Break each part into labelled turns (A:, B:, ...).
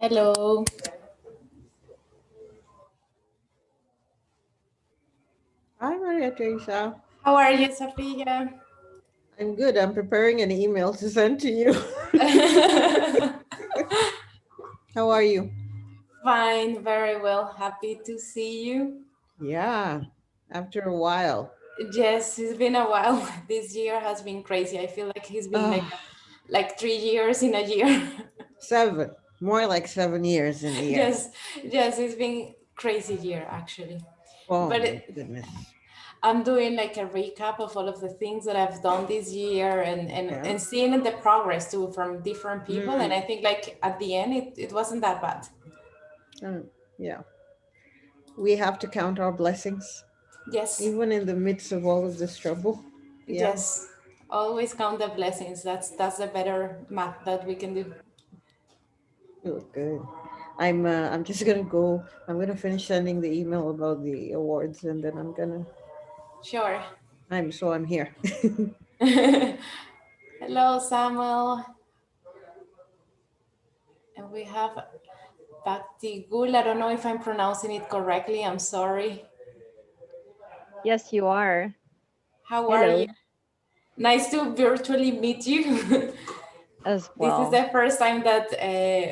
A: Hello.
B: Hi, Maria Teresa.
A: How are you, Sophia?
B: I'm good. I'm preparing an email to send to you. How are you?
A: Fine, very well. Happy to see you.
B: Yeah, after a while.
A: Yes, it's been a while. This year has been crazy. I feel like it's been
B: Oh,
A: like 3 years in a year.
B: 7. More like 7 years in a year.
A: Yes, yes, it's been crazy year actually.
B: Oh
A: But
B: my goodness.
A: I'm doing like a recap of all of the things that I've done this year
B: Yeah.
A: and seeing the progress too from different people. And
B: Mm,
A: I think like at the end, it wasn't that bad.
B: mm, yeah. We have to count our blessings,
A: Yes.
B: even in the midst of all of this trouble. Yeah.
A: Yes, always count the blessings. That's a better math that we can do.
B: Oh, good. I'm just gonna go. I'm gonna finish sending the email about the awards, and then
A: Sure.
B: I'm here.
A: Hello, Samuel. And we have Bhakti Gul. I don't know if I'm pronouncing it correctly. I'm sorry.
C: Yes, you are.
A: How are you?
C: Hello
A: Nice to virtually meet you.
C: as
A: This is
C: well.
A: the first time that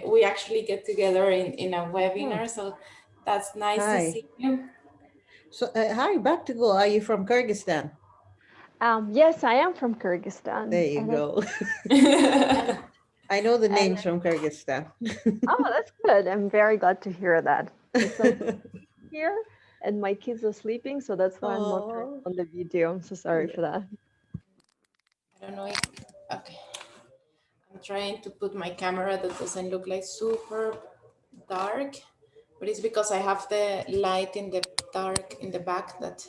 A: we actually get together in a
B: Oh,
A: webinar, so that's nice to
B: hi.
A: see you.
B: So, hi, back to go. Are you from Kyrgyzstan?
C: Yes, I am from Kyrgyzstan,
B: There you
C: and
B: go.
C: and
B: I know the
C: and
B: names from Kyrgyzstan.
C: oh, that's good. I'm very glad to hear that. It's like here, and my kids are sleeping, so that's why I'm not turning
B: Oh,
C: on the video. I'm so sorry
B: yeah.
C: for that.
A: I don't know if, okay. I'm trying to put my camera that doesn't look like super dark, but it's because I have the light in the dark in the back that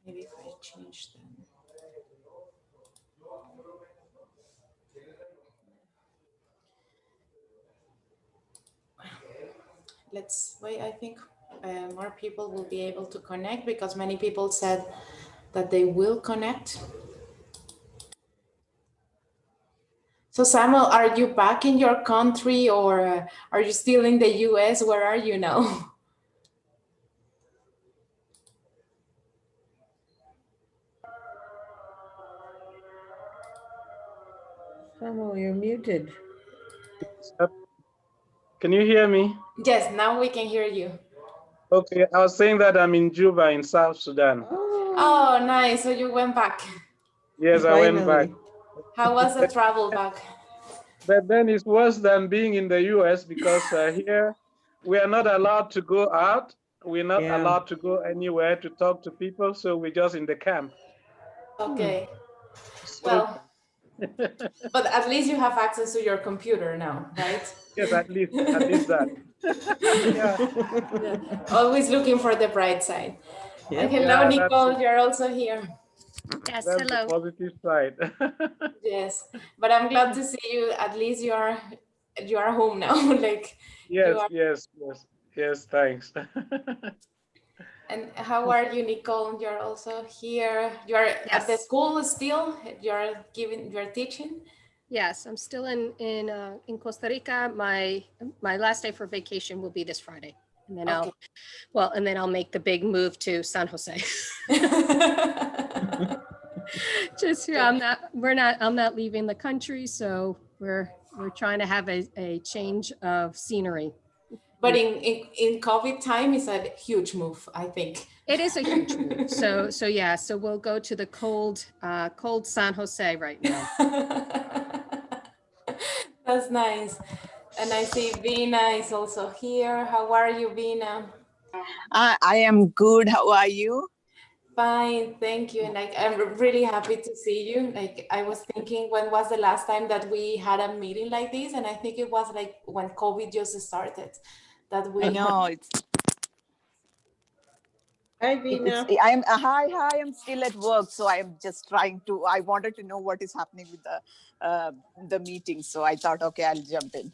A: maybe if I change them. Let's wait, I think more people will be able to connect because many people said that they will connect. So Samuel, are you back in your country or are you still in the US? Where are you now?
B: Samuel, you're muted.
D: Can you hear me?
A: Yes, now we can hear you.
D: Okay, I was saying that I'm in Juba in South Sudan.
B: Oh,
A: Oh, nice. So you went back.
D: Yes, I went back.
B: finally.
A: How was the travel back?
D: But then it's worse than being in the US because here we are not allowed to go out. We're not
B: Yeah.
D: allowed to go anywhere to talk to people. So we're just in the camp.
B: Hmm.
A: Okay.
D: So,
A: Well, but at least you have access to your computer now, right?
D: yes, at least that. Yeah,
A: Yeah. Always looking for the bright side. And
B: Yep.
A: hello,
D: yeah,
A: Nicole. You're also here.
E: Yes,
D: that's the
E: hello.
D: positive side.
A: Yes, but I'm glad to see you. At least you are home now. Like you
D: Yes,
A: are.
D: yes, yes, yes, thanks.
A: And how are you, Nicole? You're also here. You're at the
E: Yes,
A: school still. You're teaching.
E: yes, I'm still in Costa Rica. My last day for vacation will be this Friday, and then
A: Okay.
E: I'll make the big move to San Jose. Just I'm not leaving the country, so we're trying to have a change of scenery.
A: But in COVID time, it's a huge move, I think.
E: It is a huge move. So yeah, so we'll go to the cold San Jose right now.
A: That's nice. And I see Vina is also here. How are you, Vina?
F: I am good. How are you?
A: Fine, thank you. And like, I'm really happy to see you. Like, I was thinking, when was the last time that we had a meeting like this? And I think it was like when COVID just started that we.
F: I know
B: Hi,
F: it's
B: Vina.
F: I'm hi. I'm still at work, so I'm just trying to. I wanted to know what is happening with the meeting, so I thought, okay, I'll jump in.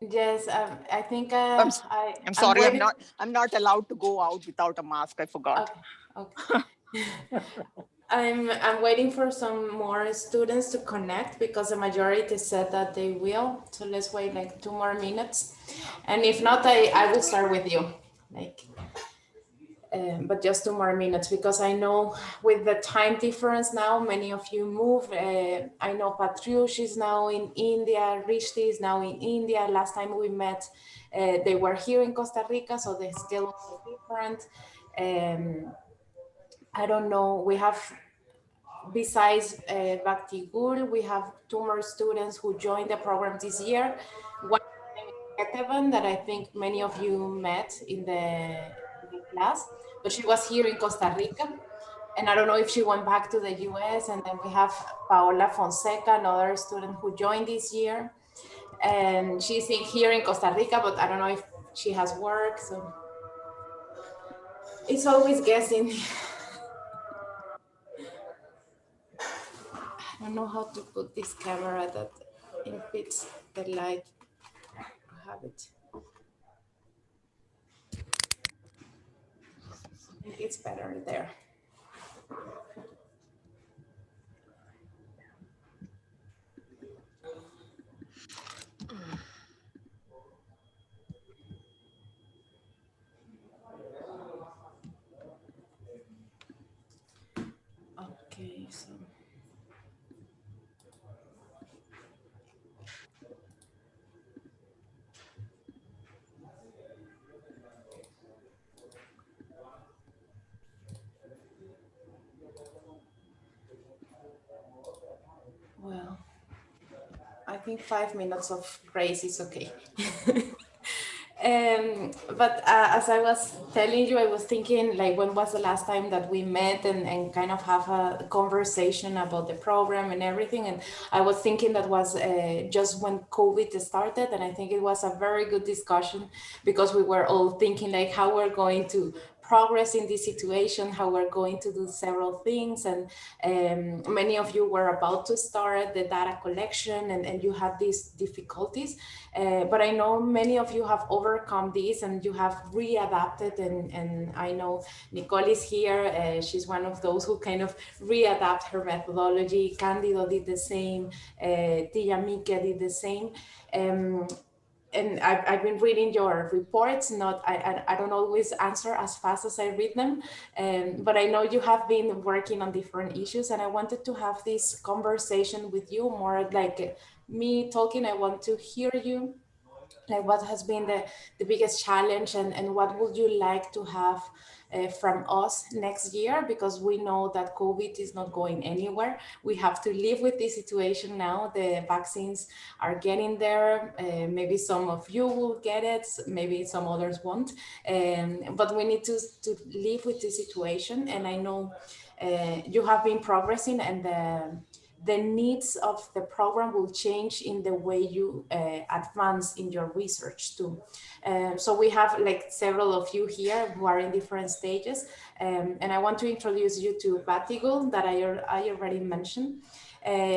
A: Yes, I think
F: I'm s- I'm
A: I'm
F: sorry.
A: waiting.
F: I'm not allowed to go out without a mask. I forgot.
A: Okay, okay. I'm waiting for some more students to connect because the majority said that they will. So let's wait like 2 more minutes. And if not, I will start with you. Like, but just 2 more minutes because I know with the time difference now, many of you move. I know Patryush is now in India, Rishti is now in India. Last time we met, they were here in Costa Rica, so they're still different. I don't know, we have, besides Bhakti Gul, we have 2 more students who joined the program this year. One is Ketevan, that I think many of you met in the class, but she was here in Costa Rica. And I don't know if she went back to the US. And then we have Paola Fonseca, another student who joined this year. And she's here in Costa Rica, but I don't know if she has work. So it's always guessing. I don't know how to put this camera that it fits the light. I have it. I think it's better there. Okay, so. Well, I think 5 minutes of grace is okay. But as I was telling you, I was thinking like, when was the last time that we met and kind of have a conversation about the program and everything? And I was thinking that was just when COVID started. And I think it was a very good discussion because we were all thinking like how we're going to progress in this situation, how we're going to do several things. And many of you were about to start the data collection and you had these difficulties. But I know many of you have overcome these and you have readapted. And I know Nicole is here. She's one of those who kind of readapt her methodology. Candido did the same. Tia Mike did the same. And I've been reading your reports. I don't always answer as fast as I read them, but I know you have been working on different issues, and I wanted to have this conversation with you, more like me talking. I want to hear you, like what has been the biggest challenge, and what would you like to have from us next year, because we know that COVID is not going anywhere. We have to live with this situation now. The vaccines are getting there. Maybe some of you will get it, maybe some others won't. But we need to live with this situation. And I know you have been progressing, and the needs of the program will change in the way you advance in your research too. So we have like several of you here who are in different stages. And I want to introduce you to Batigul, that I already mentioned.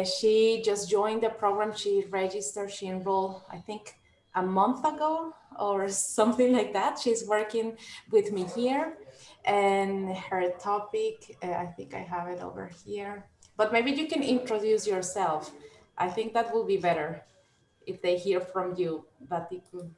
A: She just joined the program. She registered, she enrolled, I think, a month ago or something like that. She's working with me here. And her topic, I think I have it over here. But maybe you can introduce yourself. I think that will be better if they hear from you, Batiku.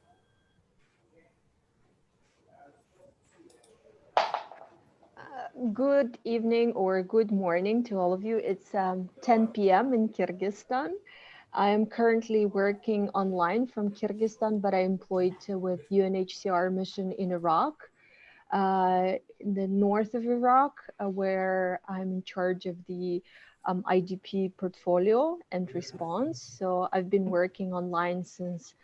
C: Good evening or good morning to all of you. It's 10 p.m. in Kyrgyzstan. I am currently working online from Kyrgyzstan, but I'm employed with UNHCR mission in Iraq, in the north of Iraq, where I'm in charge of the IDP portfolio and response. So I've been working online since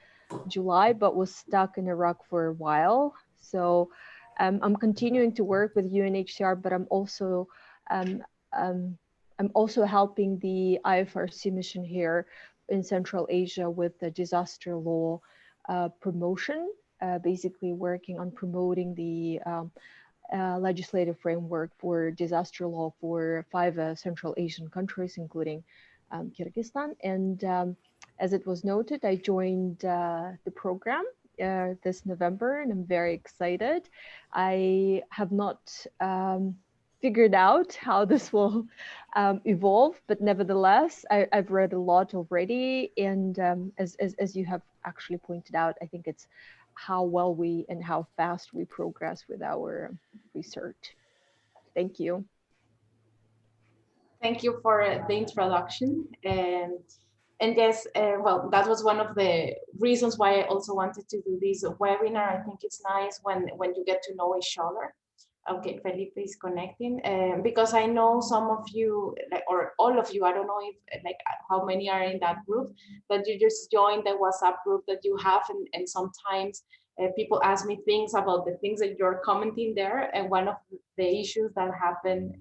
C: July, but was stuck in Iraq for a while. So I'm continuing to work with UNHCR, but I'm also helping the IFRC mission here in Central Asia with the disaster law promotion, basically working on promoting the legislative framework for disaster law for 5 Central Asian countries, including Kyrgyzstan. And as it was noted, I joined the program this November, and I'm very excited. I have not figured out how this will evolve, but nevertheless, I've read a lot already. And as you have actually pointed out, I think it's how well we and how fast we progress with our research. Thank you.
A: Thank you for the introduction. And yes, well, that was one of the reasons why I also wanted to do this webinar. I think it's nice when you get to know each other. Okay, Felipe is connecting, because I know some of you, like, or all of you, I don't know if like how many are in that group, but you just joined the WhatsApp group that you have, and sometimes people ask me things about the things that you're commenting there, and one of the issues that happened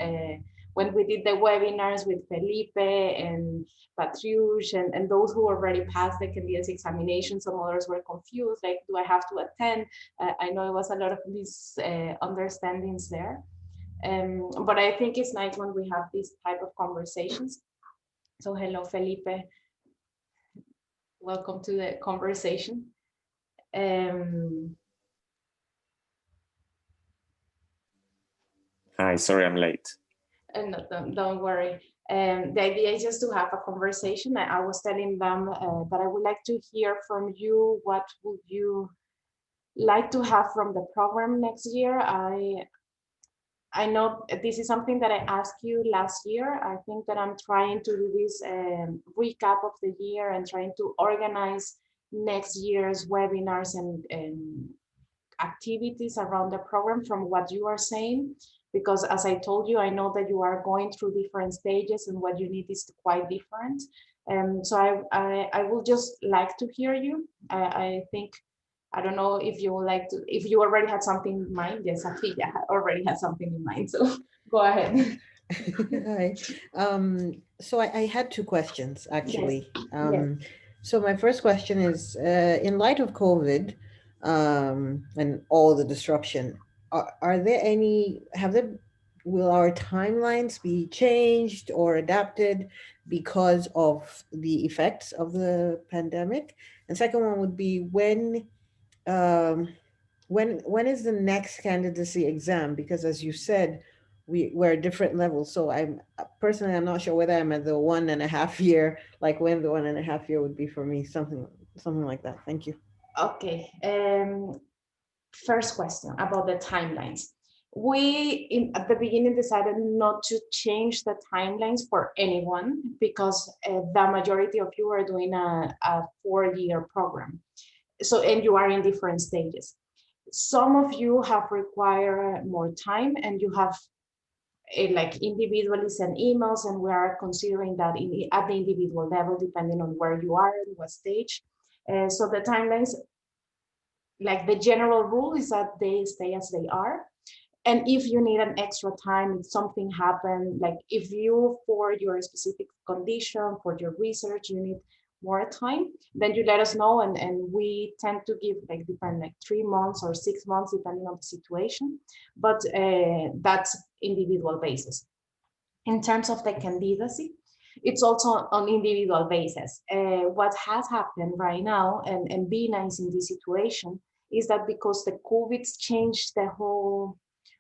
A: when we did the webinars with Felipe and Patrice and those who already passed the candidacy examination, some others were confused, like, do I have to attend? I know it was a lot of misunderstandings there. But I think it's nice when we have these type of conversations. So hello, Felipe. Welcome to the conversation.
G: Hi, sorry I'm late.
A: No, don't worry. The idea is just to have a conversation. I was telling them that I would like to hear from you. What would you like to have from the program next year? I know this is something that I asked you last year. I think that I'm trying to do this recap of the year and trying to organize next year's webinars and activities around the program from what you are saying, because as I told you, I know that you are going through different stages and what you need is quite different. So I will just like to hear you. I think, I don't know if you would like to, if you already had something in mind. Yes, I think I already had something in mind, so go ahead.
B: Hi. So I had two questions, actually.
A: Yes.
B: So my first question is, in light of COVID and all the disruption, are there any, will our timelines be changed or adapted because of the effects of the pandemic? And second one would be, when is the next candidacy exam? Because as you said, we're at different levels. So I'm not sure whether I'm at the 1.5 year, like when the 1.5 year would be for me, something like that. Thank you.
A: Okay. First question about the timelines. We at the beginning decided not to change the timelines for anyone because the majority of you are doing a 4-year program. So, and you are in different stages. Some of you have required more time and you have like individually send emails, and we are considering that at the individual level, depending on where you are and what stage. So the timelines, like the general rule is that they stay as they are. And if you need an extra time, if something happened, like if you, for your specific condition, for your research, you need more time, then you let us know. And we tend to give like 3 months or 6 months, depending on the situation. But that's individual basis. In terms of the candidacy, it's also on individual basis. What has happened right now, and be nice in this situation, is that because the COVID's changed the whole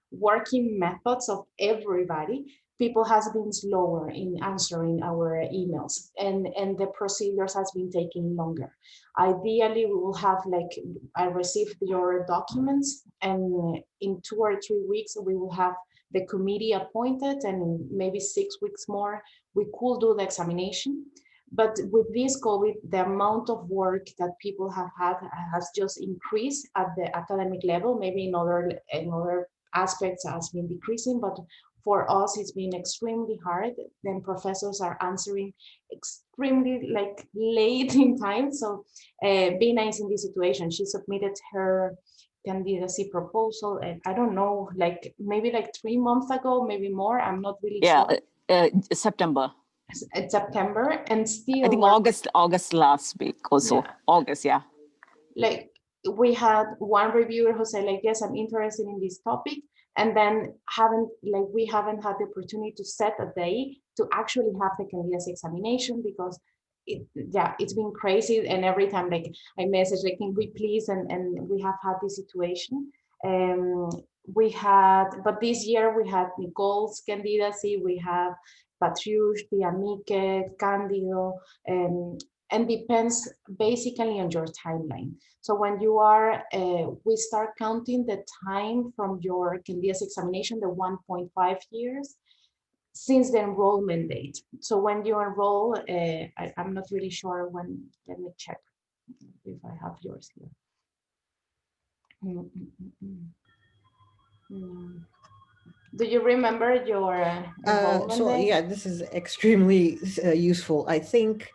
A: working methods of everybody, people has been slower in answering our emails, and the procedures has been taking longer. Ideally, we will have like, I received your documents, and in 2 or 3 weeks, we will have the committee appointed, and maybe 6 weeks more, we could do the examination. But with this COVID, the amount of work that people have had has just increased at the academic level. Maybe in other aspects has been decreasing, but for us, it's been extremely hard. Then professors are answering extremely like late in time. So be nice in this situation. She submitted her candidacy proposal, and I don't know, like maybe like 3 months ago, maybe more. I'm not really sure.
F: September.
A: It's September, and still
F: I think August last week also. Yeah. August, yeah.
A: Like we had one reviewer who said like, yes, I'm interested in this topic, and then we haven't had the opportunity to set a day to actually have the candidacy examination, because it's been crazy. And every time like I message like, can we please, and we have had this situation. we had, but this year we had Nicole's candidacy, we have Patriush, Tiamike, Candido, and depends basically on your timeline. So when you are, we start counting the time from your candidacy examination, the 1.5 years, since the enrollment date. So when you enroll, I'm not really sure when, let me check if I have yours here. Do you remember your enrollment
B: So
A: date?
B: yeah, this is extremely useful. I think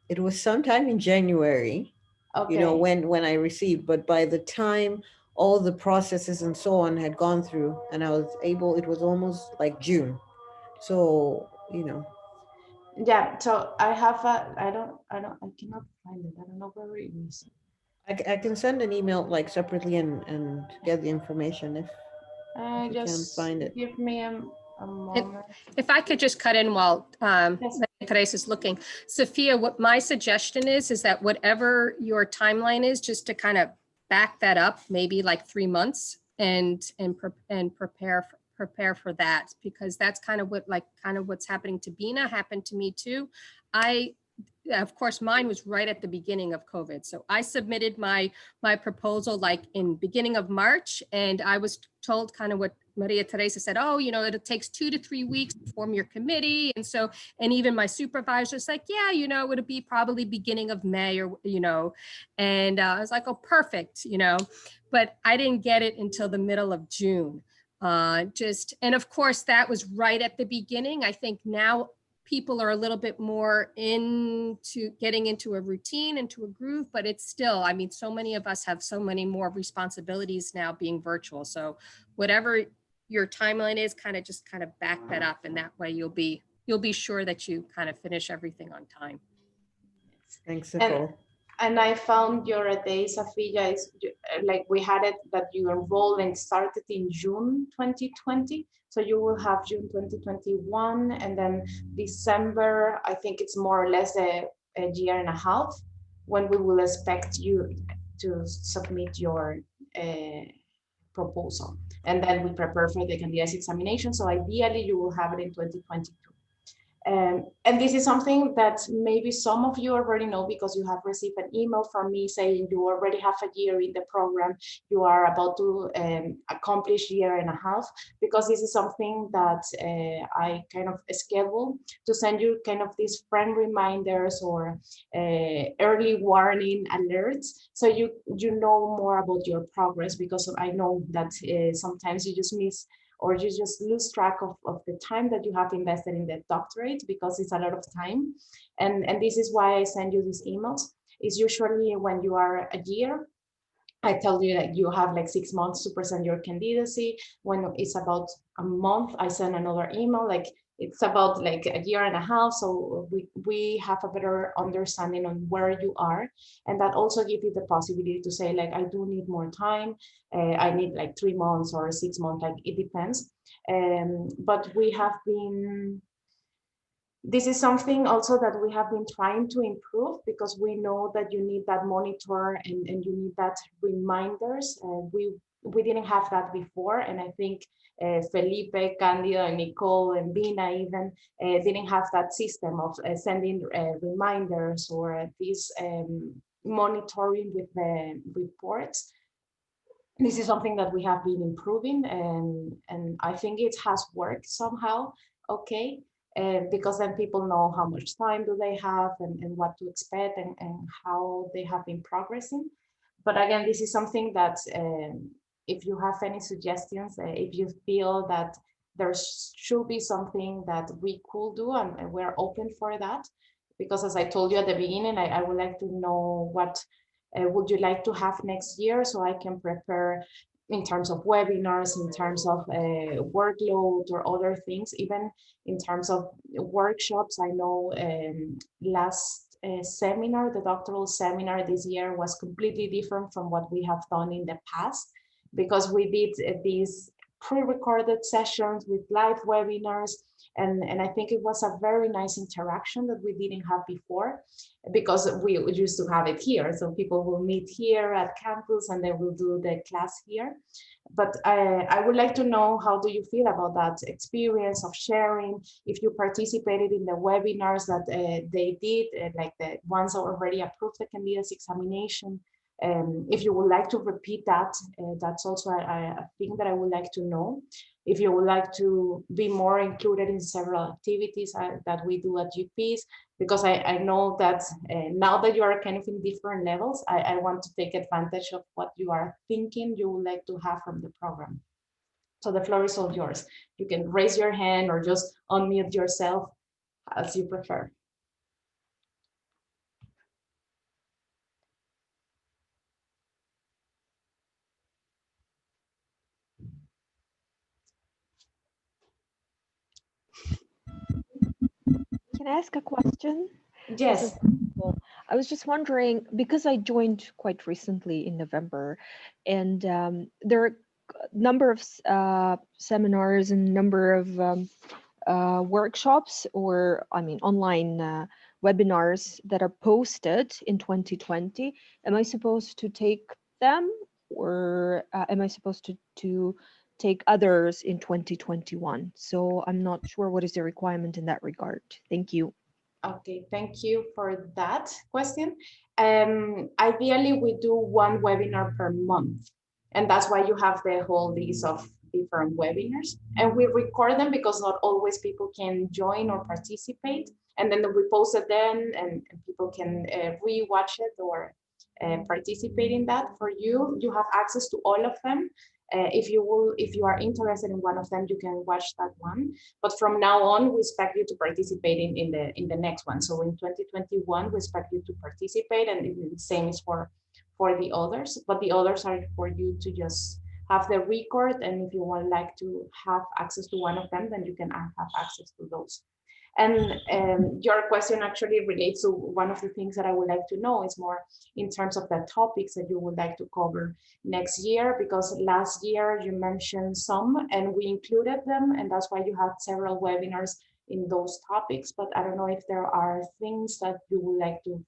B: it was sometime in January,
A: Okay.
B: you know, when I received, but by the time all the processes and so on had gone through and I was able, it was almost like June. So, you know,
A: Yeah, so I have a, I cannot find it. I don't know where it is.
B: I can send an email like separately and get the information if you can
A: Just
B: find it.
A: give me a moment.
E: If I could just cut in while
A: Yes.
E: Teresa is looking. Sophia, what my suggestion is that whatever your timeline is, just to kind of back that up, maybe like 3 months and prepare for that, because that's kind of what's happening to Bina happened to me too. Of course, mine was right at the beginning of COVID. So I submitted my proposal like in beginning of March, and I was told kind of what Maria Teresa said, oh, you know, it takes 2 to 3 weeks to form your committee. And so, and even my supervisor's like, yeah, you know, it'll be probably beginning of May or, you know, and I was like, oh, perfect, you know, but I didn't get it until the middle of June. And of course, that was right at the beginning. I think now people are a little bit more into getting into a routine, into a groove, but it's still, I mean, so many of us have so many more responsibilities now being virtual. So whatever your timeline is, kind of back that up, and that way you'll be sure that you kind of finish everything on time.
B: Thanks, Nicole.
A: And I found your day, Safia, is like we had it that you enrolled and started in June 2020. So you will have June 2021, and then December, I think it's more or less a year and a half when we will expect you to submit your proposal. And then we prepare for the candidacy examination. So ideally you will have it in 2022. And this is something that maybe some of you already know because you have received an email from me saying you already have a year in the program, you are about to accomplish year and a half, because this is something that I kind of schedule to send you kind of these friend reminders or early warning alerts, so you know more about your progress, because I know that sometimes you just miss or you just lose track of the time that you have invested in the doctorate, because it's a lot of time. And this is why I send you these emails. It's usually when you are a year, I tell you that you have like 6 months to present your candidacy. When it's about a month, I send another email, like it's about like a year and a half. So we have a better understanding on where you are. And that also gives you the possibility to say like, I do need more time. I need like 3 months or 6 months, like it depends. But we have been, this is something also that we have been trying to improve, because we know that you need that monitor and you need that reminders. We didn't have that before, and I think Felipe, Candido, and Nicole, and Bina even didn't have that system of sending reminders or this monitoring with the reports. This is something that we have been improving, and I think it has worked somehow okay. Because then people know how much time do they have and what to expect and how they have been progressing. But again, this is something that if you have any suggestions, if you feel that there should be something that we could do, and we're open for that. Because as I told you at the beginning, I would like to know what would you like to have next year, so I can prepare in terms of webinars, in terms of workload or other things, even in terms of workshops. I know last seminar, the doctoral seminar this year was completely different from what we have done in the past, because we did this pre-recorded sessions with live webinars. And I think it was a very nice interaction that we didn't have before, because we used to have it here. So people will meet here at campus and they will do the class here. But I would like to know, how do you feel about that experience of sharing? If you participated in the webinars that they did, like the ones that already approved the candidates examination, if you would like to repeat that, that's also a thing that I would like to know. If you would like to be more included in several activities that we do at UPs, because I know that now that you are kind of in different levels, I want to take advantage of what you are thinking you would like to have from the program. So the floor is all yours. You can raise your hand or just unmute yourself as you prefer.
C: Can I ask a question?
A: Yes.
C: I was just wondering, because I joined quite recently in November, and there are a number of seminars and number of workshops, or I mean online webinars that are posted in 2020. Am I supposed to take them, or am I supposed to take others in 2021? So I'm not sure what is the requirement in that regard. Thank you.
A: Okay, thank you for that question. Ideally, we do one webinar per month, and that's why you have the whole list of different webinars. And we record them because not always people can join or participate. And then we post it then, and people can re-watch it or participate in that. For you, you have access to all of them. If you are interested in one of them, you can watch that one. But from now on, we expect you to participate in the next one. So in 2021, we expect you to participate, and the same is for the others. But the others are for you to just have the record, and if you would like to have access to one of them, then you can have access to those. And your question actually relates to one of the things that I would like to know is more in terms of the topics that you would like to cover next year, because last year you mentioned some and we included them, and that's why you had several webinars in those topics. But I don't know if there are things that you would like to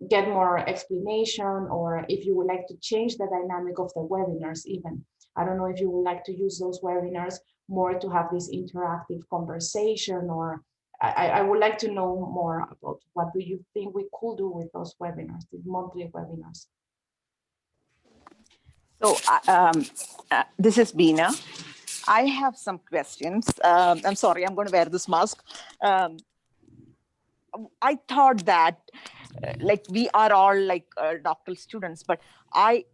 A: get more explanation, or if you would like to change the dynamic of the webinars even. I don't know if you would like to use those webinars more to have this interactive conversation, or I would like to know more about what do you think we could do with those webinars, these monthly webinars.
F: So this is Beena. I have some questions. I'm sorry, I'm going to wear this mask. I thought that like we are all like doctoral students, but I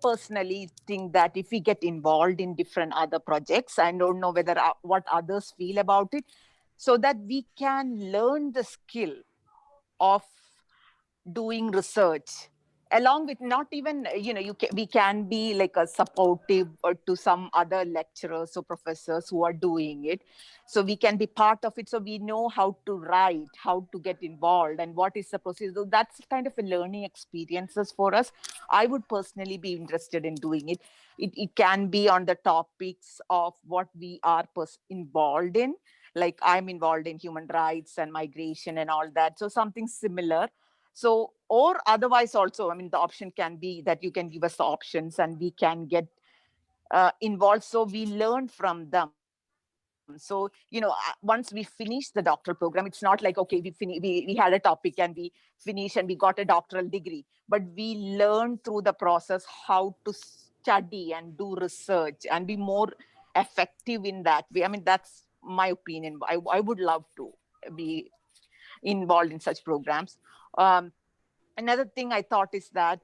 F: personally think that if we get involved in different other projects, I don't know whether what others feel about it, so that we can learn the skill of doing research along with, not even, we can be like a supportive to some other lecturers or professors who are doing it. So we can be part of it. So we know how to write, how to get involved, and what is the process. So that's kind of a learning experiences for us. I would personally be interested in doing it. It can be on the topics of what we are involved in. Like I'm involved in human rights and migration and all that. So something similar. So, or otherwise also, I mean, the option can be that you can give us the options and we can get involved. So we learn from them. So, once we finish the doctoral program, it's not like, okay, we had a topic and we finish and we got a doctoral degree, but we learn through the process how to study and do research and be more effective in that way. I mean, that's my opinion. I would love to be involved in such programs. Another thing I thought is that,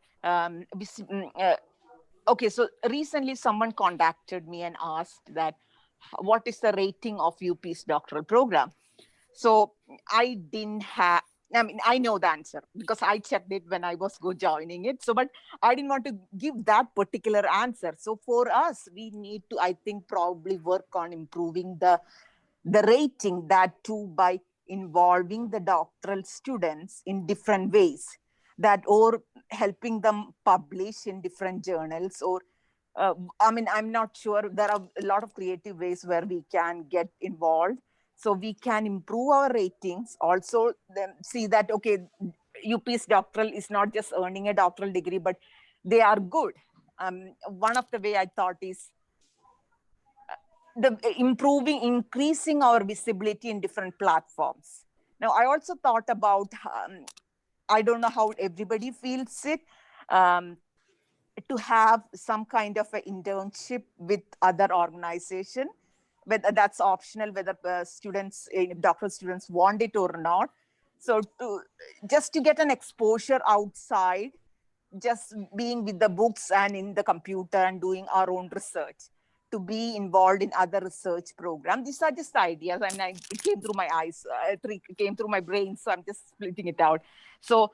F: okay, so recently someone contacted me and asked that, what is the rating of UP's doctoral program? So I didn't have, I mean, I know the answer because I checked it when I was joining it. So, but I didn't want to give that particular answer. So for us, we need to, I think, probably work on improving the rating, that too by involving the doctoral students in different ways, that or helping them publish in different journals, or I mean, I'm not sure. There are a lot of creative ways where we can get involved. So we can improve our ratings. Also, then see that, okay, UP's doctoral is not just earning a doctoral degree, but they are good. One of the way I thought is increasing our visibility in different platforms. Now, I also thought about, I don't know how everybody feels it, to have some kind of an internship with other organization, whether that's optional, whether students, doctoral students want it or not. So just to get an exposure outside, just being with the books and in the computer and doing our own research, to be involved in other research programs. These are just ideas. I mean, it came through my eyes, it came through my brain, so I'm just splitting it out. So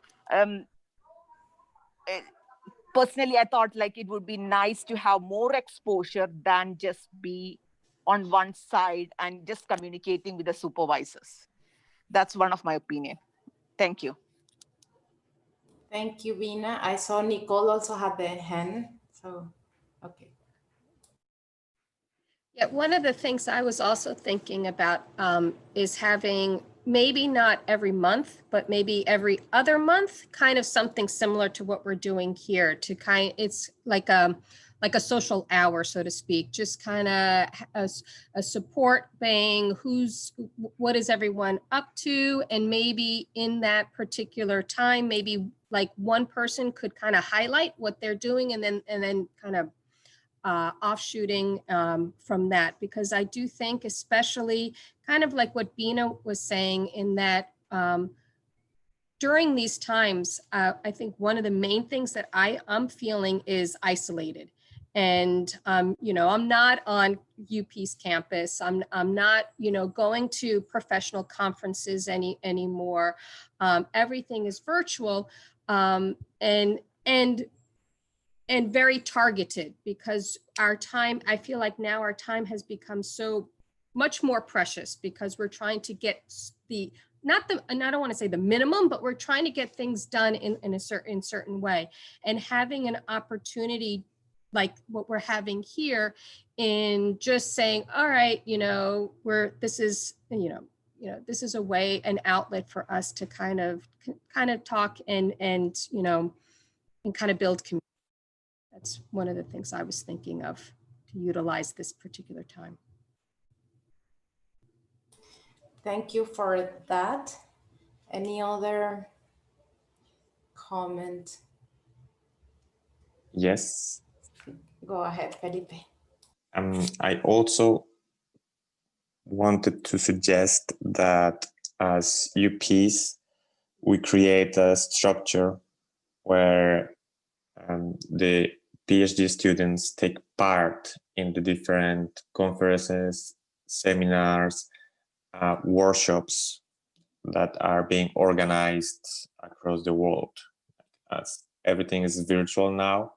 F: personally, I thought like it would be nice to have more exposure than just be on one side and just communicating with the supervisors. That's one of my opinion. Thank you.
A: Thank you, Vina. I saw Nicole also had the hand. So, okay.
E: Yeah, one of the things I was also thinking about is having maybe not every month, but maybe every other month, kind of something similar to what we're doing here. It's like a social hour, so to speak, just kind of a support thing. What is everyone up to, and maybe in that particular time, maybe like one person could kind of highlight what they're doing, and then kind of offshooting from that, because I do think, especially kind of like what Bina was saying, in that during these times, I think one of the main things that I'm feeling is isolated. And, you know, I'm not on UP's campus. I'm not, you know, going to professional conferences anymore. Everything is virtual, and very targeted, because our time, I feel like now our time has become so much more precious, because we're trying to get and I don't want to say the minimum, but we're trying to get things done in a certain way. And having an opportunity like what we're having here, in just saying, all right, you know, this is a way, an outlet for us to kind of talk and you know, and kind of build community. That's one of the things I was thinking of, to utilize this particular time.
A: Thank you for that. Any other comment?
G: Yes.
A: Go ahead, Felipe.
G: I also wanted to suggest that as UPs, we create a structure where the PhD students take part in the different conferences, seminars, workshops that are being organized across the world. As everything is virtual now,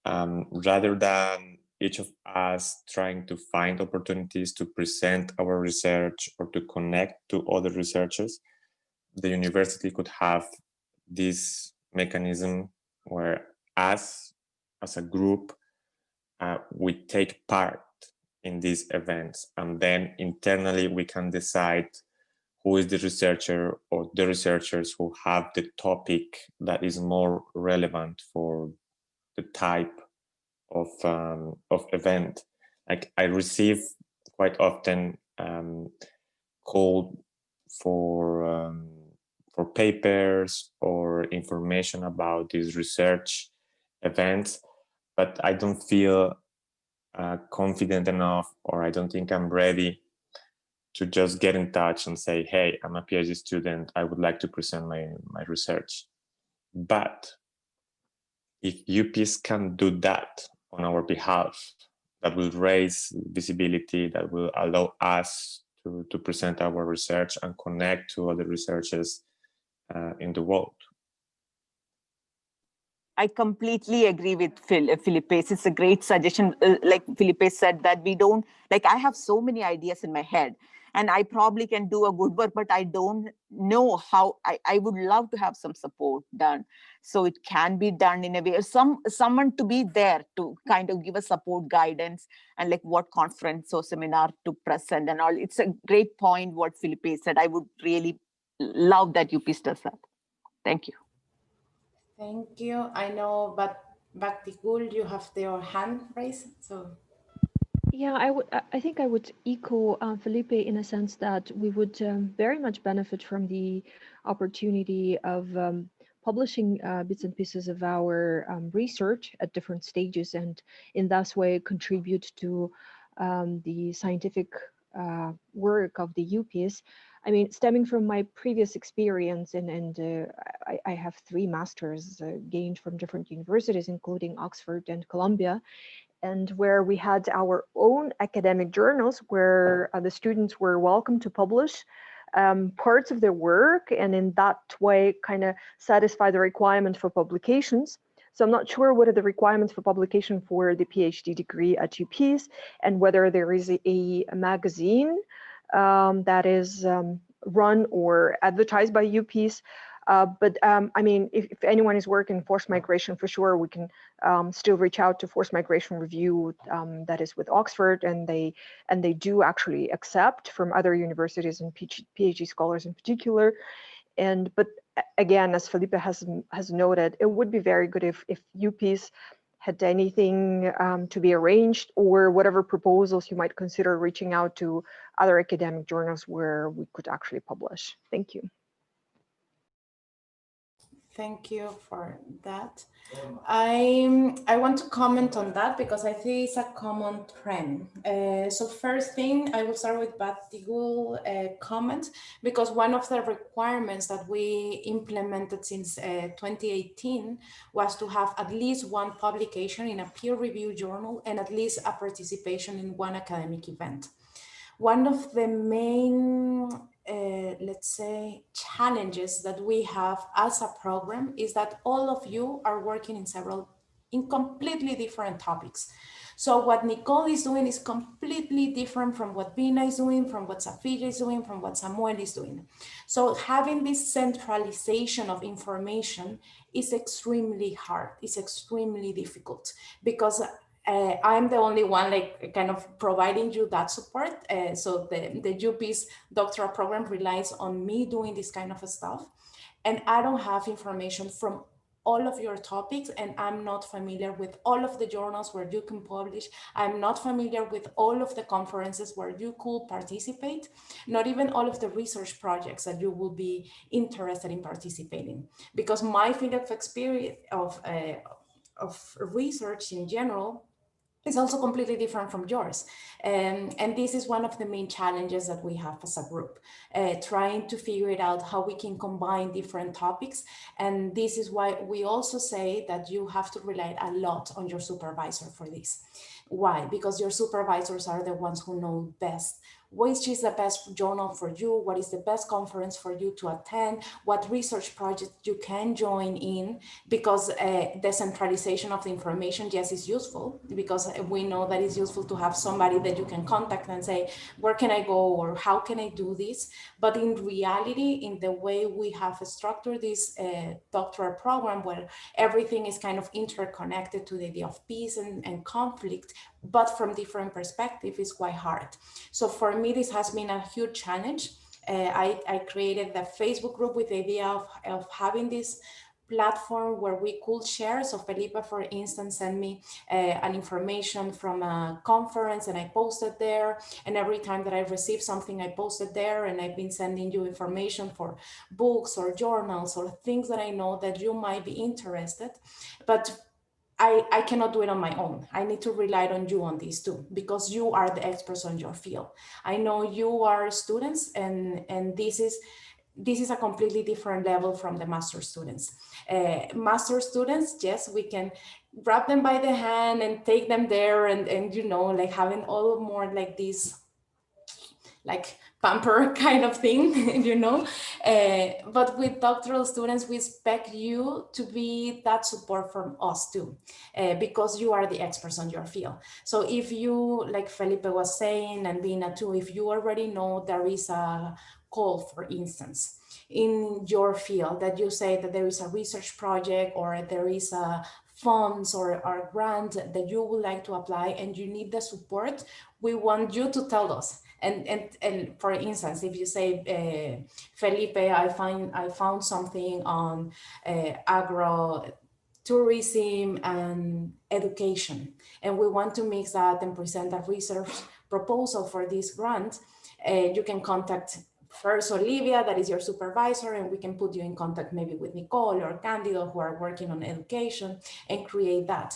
G: rather than each of us trying to find opportunities to present our research or to connect to other researchers, the university could have this mechanism where as a group, we take part in these events, and then internally we can decide who is the researcher or the researchers who have the topic that is more relevant for the type of event. Like I receive quite often call for papers or information about these research events, but I don't feel confident enough, or I don't think I'm ready to just get in touch and say, hey, I'm a PhD student, I would like to present my research. But if UPs can do that on our behalf, that will raise visibility, that will allow us to present our research and connect to other researchers in the world.
F: I completely agree with Felipe. It's a great suggestion. Like Felipe said, that we don't, like I have so many ideas in my head and I probably can do a good work, but I don't know how. I would love to have some support done. so it can be done in a way, someone to be there to kind of give a support guidance and like what conference or seminar to present and all. It's a great point what Felipe said. I would really love that UPS does that. Thank you.
A: Thank you. I know, but Bhaktigul, you have your hand raised, so.
C: Yeah, I think I would echo Felipe in a sense that we would very much benefit from the opportunity of publishing bits and pieces of our research at different stages, and in that way contribute to the scientific work of the UPS. I mean, stemming from my previous experience, and I have 3 masters gained from different universities, including Oxford and Columbia, and where we had our own academic journals where the students were welcome to publish parts of their work, and in that way kind of satisfy the requirement for publications. So I'm not sure what are the requirements for publication for the PhD degree at UPS, and whether there is a magazine that is run or advertised by UPS. But I mean, if anyone is working forced migration, for sure, we can still reach out to Forced Migration Review that is with Oxford, and they do actually accept from other universities and PhD scholars in particular. But again, as Felipe has noted, it would be very good if UPS had anything to be arranged, or whatever proposals you might consider reaching out to other academic journals where we could actually publish. Thank you.
A: Thank you for that. I want to comment on that because I think it's a common trend. So first thing, I will start with Bhaktigul comment, because one of the requirements that we implemented since 2018 was to have at least one publication in a peer-reviewed journal and at least a participation in one academic event. One of the main, let's say, challenges that we have as a program is that all of you are working in completely different topics. So what Nicole is doing is completely different from what Bina is doing, from what Safia is doing, from what Samuel is doing. So having this centralization of information is extremely hard, it's extremely difficult, because I'm the only one like kind of providing you that support. So the UP's doctoral program relies on me doing this kind of stuff. And I don't have information from all of your topics, and I'm not familiar with all of the journals where you can publish. I'm not familiar with all of the conferences where you could participate, not even all of the research projects that you will be interested in participating, because my field of experience of research in general is also completely different from yours. And this is one of the main challenges that we have as a group, trying to figure it out how we can combine different topics. And this is why we also say that you have to rely a lot on your supervisor for this. Why? Because your supervisors are the ones who know best which is the best journal for you, what is the best conference for you to attend, what research project you can join in, because decentralization of the information, yes, is useful, because we know that it's useful to have somebody that you can contact and say, where can I go, or how can I do this? But in reality, in the way we have structured this doctoral program, where everything is kind of interconnected to the idea of peace and conflict, but from different perspectives, is quite hard. So for me, this has been a huge challenge. I created the Facebook group with the idea of having this platform where we could share. So Felipe, for instance, sent me an information from a conference and I posted there. And every time that I received something, I posted there. And I've been sending you information for books or journals or things that I know that you might be interested. But I cannot do it on my own. I need to rely on you on this too, because you are the experts on your field. I know you are students, and this is a completely different level from the master students. Master students, yes, we can grab them by the hand and take them there, and you know, like having all more like this, like pamper kind of thing, you know. But with doctoral students, we expect you to be that support from us too, because you are the experts on your field. So if you, like Felipe was saying, and Bina too, if you already know there is a call, for instance, in your field, that you say that there is a research project or there is a funds or grant that you would like to apply and you need the support, we want you to tell us. And for instance, if you say, Felipe, I found something on agro tourism and education, and we want to mix that and present a research proposal for this grant, you can contact first Olivia, that is your supervisor, and we can put you in contact maybe with Nicole or Candido, who are working on education, and create that.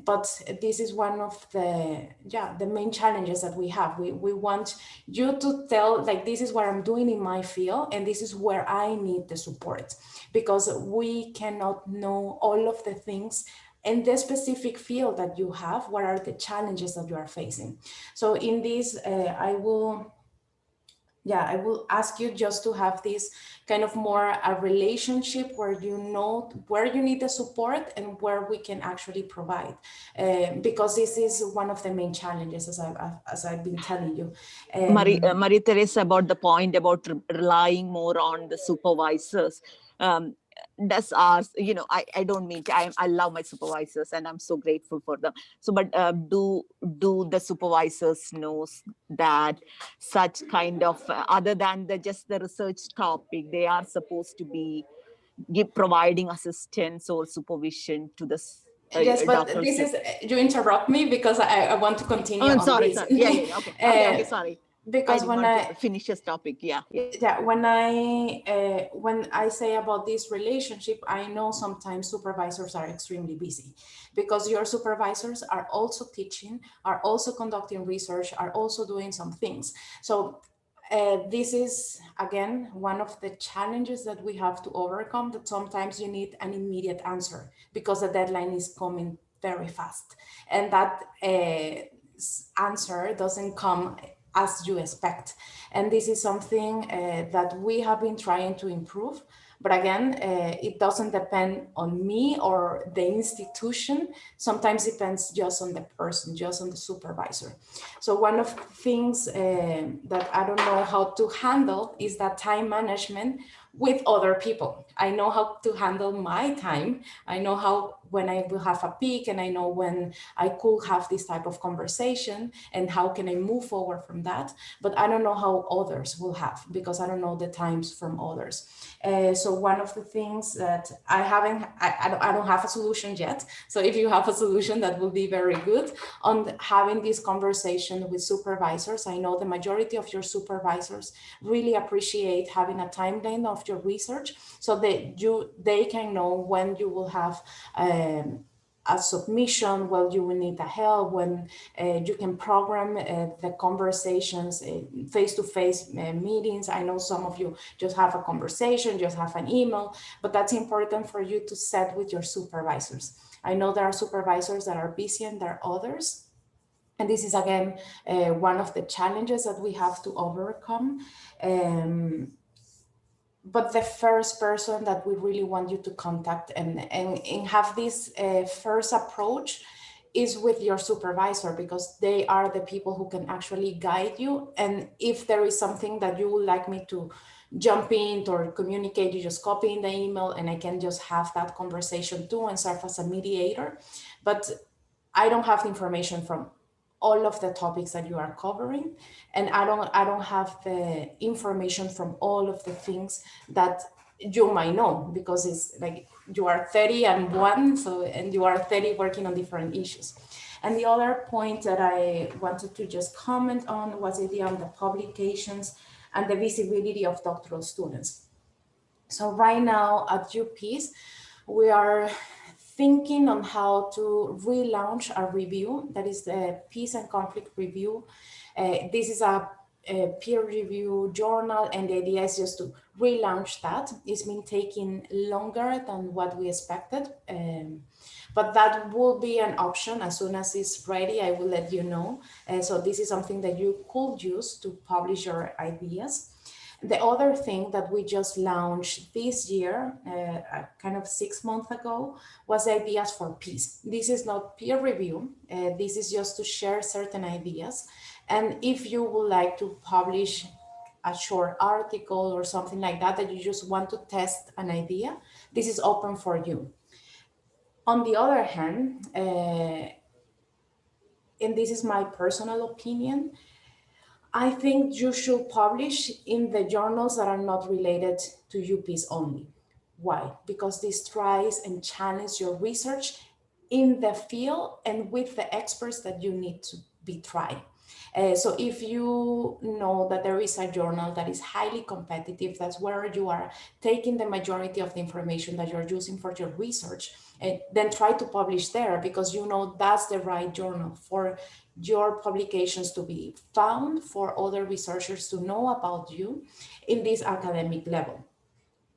A: But this is one of the main challenges that we have. We want you to tell, like, this is what I'm doing in my field, and this is where I need the support, because we cannot know all of the things in the specific field that you have. What are the challenges that you are facing? So in this, I will ask you just to have this kind of more a relationship where you know where you need the support and where we can actually provide, because this is one of the main challenges, as I've been telling you.
F: Maria Teresa, about the point about relying more on the supervisors. Does ours, I don't mean to, I love my supervisors and I'm so grateful for them. So, but do the supervisors know that such kind of, other than just the research topic, they are supposed to be providing assistance or supervision to the
A: yes, but
F: doctors?
A: this is, you interrupt me because I want to continue on
F: sorry,
A: this.
F: sorry. Yeah, okay, sorry.
A: Because when I
F: finish this topic,
A: when I say about this relationship, I know sometimes supervisors are extremely busy, because your supervisors are also teaching, are also conducting research, are also doing some things. So this is, again, one of the challenges that we have to overcome, that sometimes you need an immediate answer because the deadline is coming very fast, and that answer doesn't come as you expect. And this is something that we have been trying to improve. But again, it doesn't depend on me or the institution. Sometimes it depends just on the person, just on the supervisor. So one of the things that I don't know how to handle is that time management with other people. I know how to handle my time. I know how, when I will have a peak, and I know when I could have this type of conversation and how can I move forward from that. But I don't know how others will have, because I don't know the times from others. So one of the things that I don't have a solution yet. So if you have a solution, that will be very good on having this conversation with supervisors. I know the majority of your supervisors really appreciate having a timeline of your research, so that they can know when you will have a submission, when you will need the help, when you can program the conversations, face-to-face meetings. I know some of you just have a conversation, just have an email, but that's important for you to set with your supervisors. I know there are supervisors that are busy and there are others. And this is, again, one of the challenges that we have to overcome. But the first person that we really want you to contact and have this first approach is with your supervisor, because they are the people who can actually guide you. And if there is something that you would like me to jump in or communicate, you just copy in the email and I can just have that conversation too and serve as a mediator. But I don't have the information from all of the topics that you are covering, and I don't have the information from all of the things that you might know, because it's like you are 30 and one, so, and you are 30 working on different issues. And the other point that I wanted to just comment on was the idea on the publications and the visibility of doctoral students. So right now at UPeace, we are thinking on how to relaunch a review, that is the Peace and Conflict Review. This is a peer review journal, and the idea is just to relaunch that. It's been taking longer than what we expected, but that will be an option. As soon as it's ready, I will let you know. So this is something that you could use to publish your ideas. The other thing that we just launched this year, kind of 6 months ago, was Ideas for Peace. This is not peer review. This is just to share certain ideas. And if you would like to publish a short article or something like that, that you just want to test an idea, this is open for you. On the other hand, and this is my personal opinion, I think you should publish in the journals that are not related to UPeace only. Why? Because this tries and challenges your research in the field and with the experts that you need to be tried. So if you know that there is a journal that is highly competitive, that's where you are taking the majority of the information that you're using for your research, then try to publish there, because you know that's the right journal for your publications to be found, for other researchers to know about you in this academic level.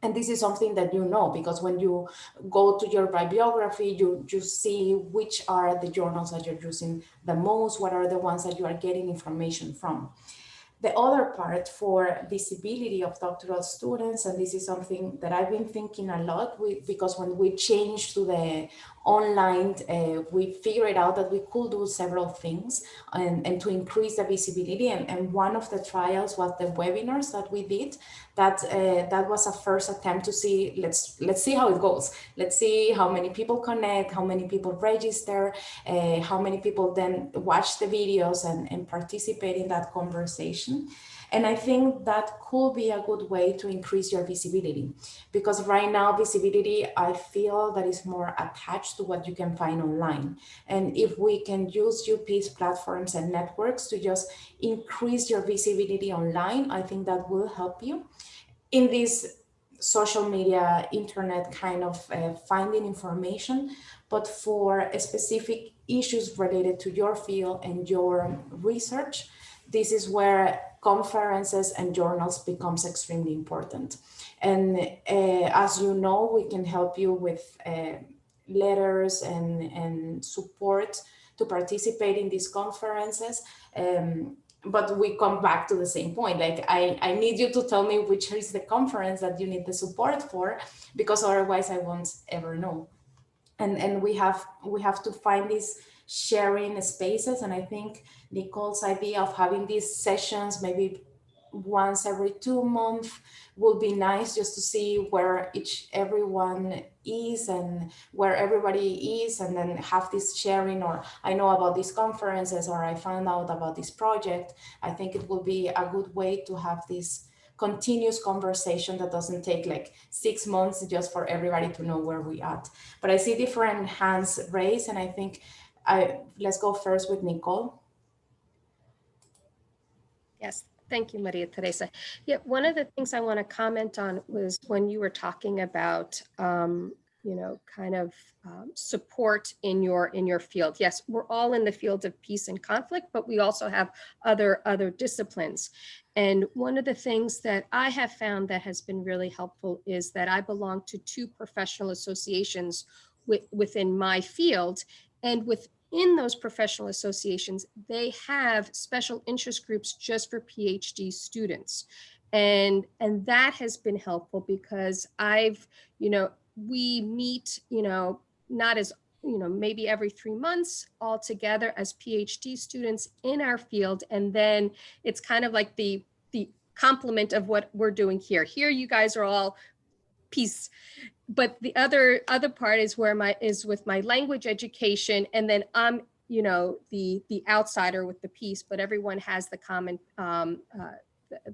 A: And this is something that you know, because when you go to your bibliography, you see which are the journals that you're using the most, what are the ones that you are getting information from. The other part for visibility of doctoral students, and this is something that I've been thinking a lot with, because when we changed to the online, we figured out that we could do several things and to increase the visibility. And one of the trials was the webinars that we did. That was a first attempt to see, let's see how it goes. Let's see how many people connect, how many people register, how many people then watch the videos and participate in that conversation. And I think that could be a good way to increase your visibility, because right now visibility, I feel that is more attached to what you can find online. And if we can use UPeace platforms and networks to just increase your visibility online, I think that will help you in this social media, internet kind of finding information, but for specific issues related to your field and your research, this is where conferences and journals becomes extremely important. And as you know, we can help you with letters and support to participate in these conferences. But we come back to the same point. Like I need you to tell me which is the conference that you need the support for, because otherwise I won't ever know. And we have to find these sharing spaces. And I think Nicole's idea of having these sessions maybe once every 2 months will be nice, just to see where everyone is and where everybody is, and then have this sharing, or I know about these conferences, or I found out about this project. I think it will be a good way to have this continuous conversation that doesn't take like 6 months just for everybody to know where we at. But I see different hands raised, and I think let's go first with Nicole.
E: Yes, thank you, Maria Teresa. Yeah, one of the things I want to comment on was when you were talking about, support in your field. Yes, we're all in the field of peace and conflict, but we also have other disciplines. And one of the things that I have found that has been really helpful is that I belong to 2 professional associations within my field, and within those professional associations, they have special interest groups just for PhD students. And that has been helpful, because we meet, not as, maybe every 3 months all together as PhD students in our field. And then it's kind of like the complement of what we're doing here. Here, you guys are all peace. But the other part is with my language education, and then I'm the outsider with the peace, but everyone has the common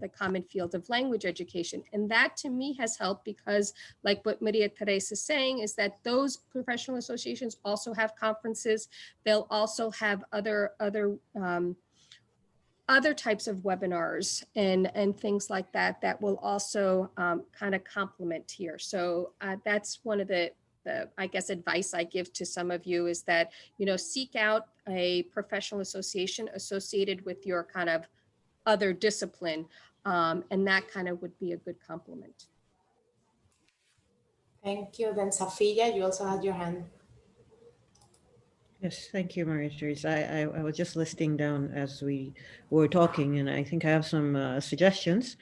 E: the common field of language education. And that to me has helped, because like what Maria Teresa is saying, is that those professional associations also have conferences. They'll also have other types of webinars and things like that will also kind of complement here. So that's one of the I guess advice I give to some of you, is that, seek out a professional association associated with your kind of other discipline. And that kind of would be a good complement.
A: Thank you. Then Safiya, you also had your hand.
B: Yes, thank you, Maria Therese. I was just listing down as we were talking, and I think I have some suggestions.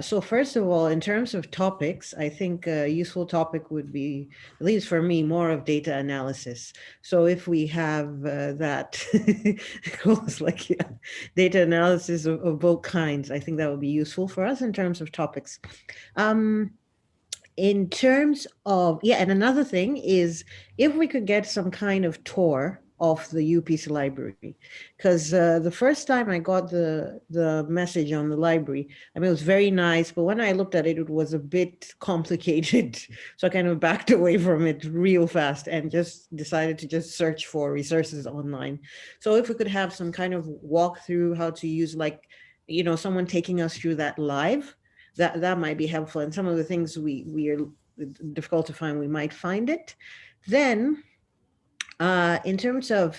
B: So first of all, in terms of topics, I think a useful topic would be, at least for me, more of data analysis. So if we have that goes like yeah, data analysis of both kinds, I think that would be useful for us in terms of topics. In terms of, yeah, and another thing is if we could get some kind of tour of the UPeace library, because the first time I got the message on the library, I mean, it was very nice, but when I looked at it, it was a bit complicated. So I kind of backed away from it real fast and just decided to just search for resources online. So if we could have some kind of walkthrough how to use, like, you know, someone taking us through that live, that might be helpful. And some of the things we are difficult to find, we might find it. Then in terms of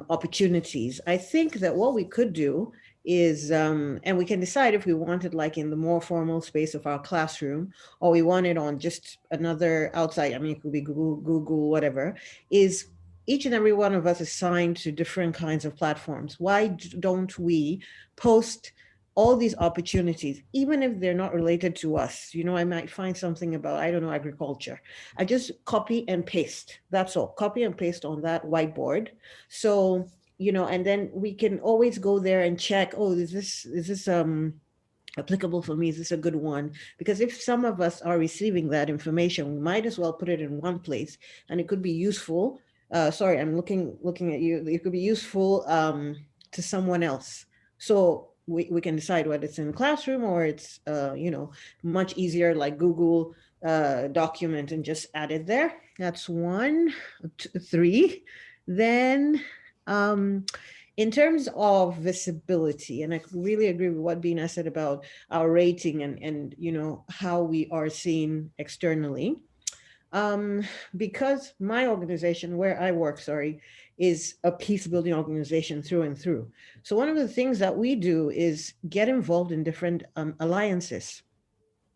B: opportunities, I think that what we could do is and we can decide if we want it like in the more formal space of our classroom, or we want it on just another outside, I mean, it could be Google, whatever, is each and every one of us assigned to different kinds of platforms. Why don't we post all these opportunities, even if they're not related to us? You know, I might find something about, I don't know, agriculture. I just copy and paste. That's all. Copy and paste on that whiteboard. So, you know, and then we can always go there and check, oh, is this applicable for me? Is this a good one? Because if some of us are receiving that information, we might as well put it in one place, and it could be useful. Sorry, I'm looking at you. It could be useful to someone else. So we can decide whether it's in the classroom or it's much easier like Google document and just add it there. That's one. Three. Then in terms of visibility, and I really agree with what Bina said about our rating and you know how we are seen externally. Because my organization, where I work, is a peace building organization through and through. So one of the things that we do is get involved in different alliances.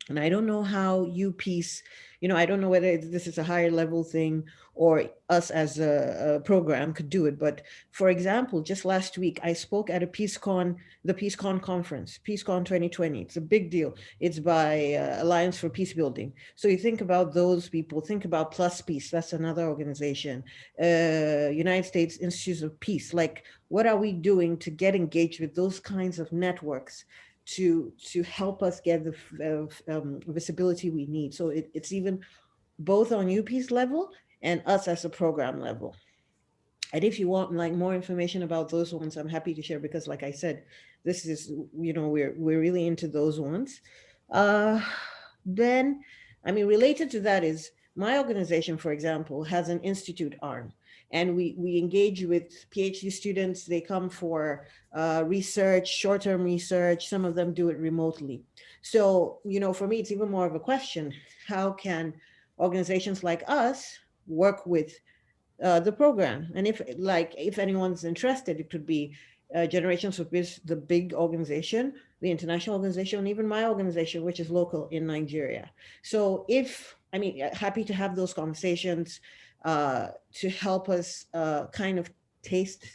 B: And I don't know how UPeace, you know, I don't know whether this is a higher level thing or us as a program could do it. But for example, just last week, I spoke at the PeaceCon conference, PeaceCon 2020. It's a big deal. It's by Alliance for Peace Building. So you think about those people, think about Plus Peace, that's another organization, United States Institutes of Peace. Like, what are we doing to get engaged with those kinds of networks to help us get the visibility we need? So it's even both on UPeace level and us as a program level. And if you want like more information about those ones, I'm happy to share, because like I said, this is, you know, we're really into those ones. Then, I mean, related to that is my organization, for example, has an institute arm. And we engage with PhD students. They come for research, short-term research. Some of them do it remotely. So, you know, for me, it's even more of a question. How can organizations like us work with the program? And if anyone's interested, it could be Generations for Peace, the big organization, the international organization, and even my organization, which is local in Nigeria. So happy to have those conversations to help us kind of taste,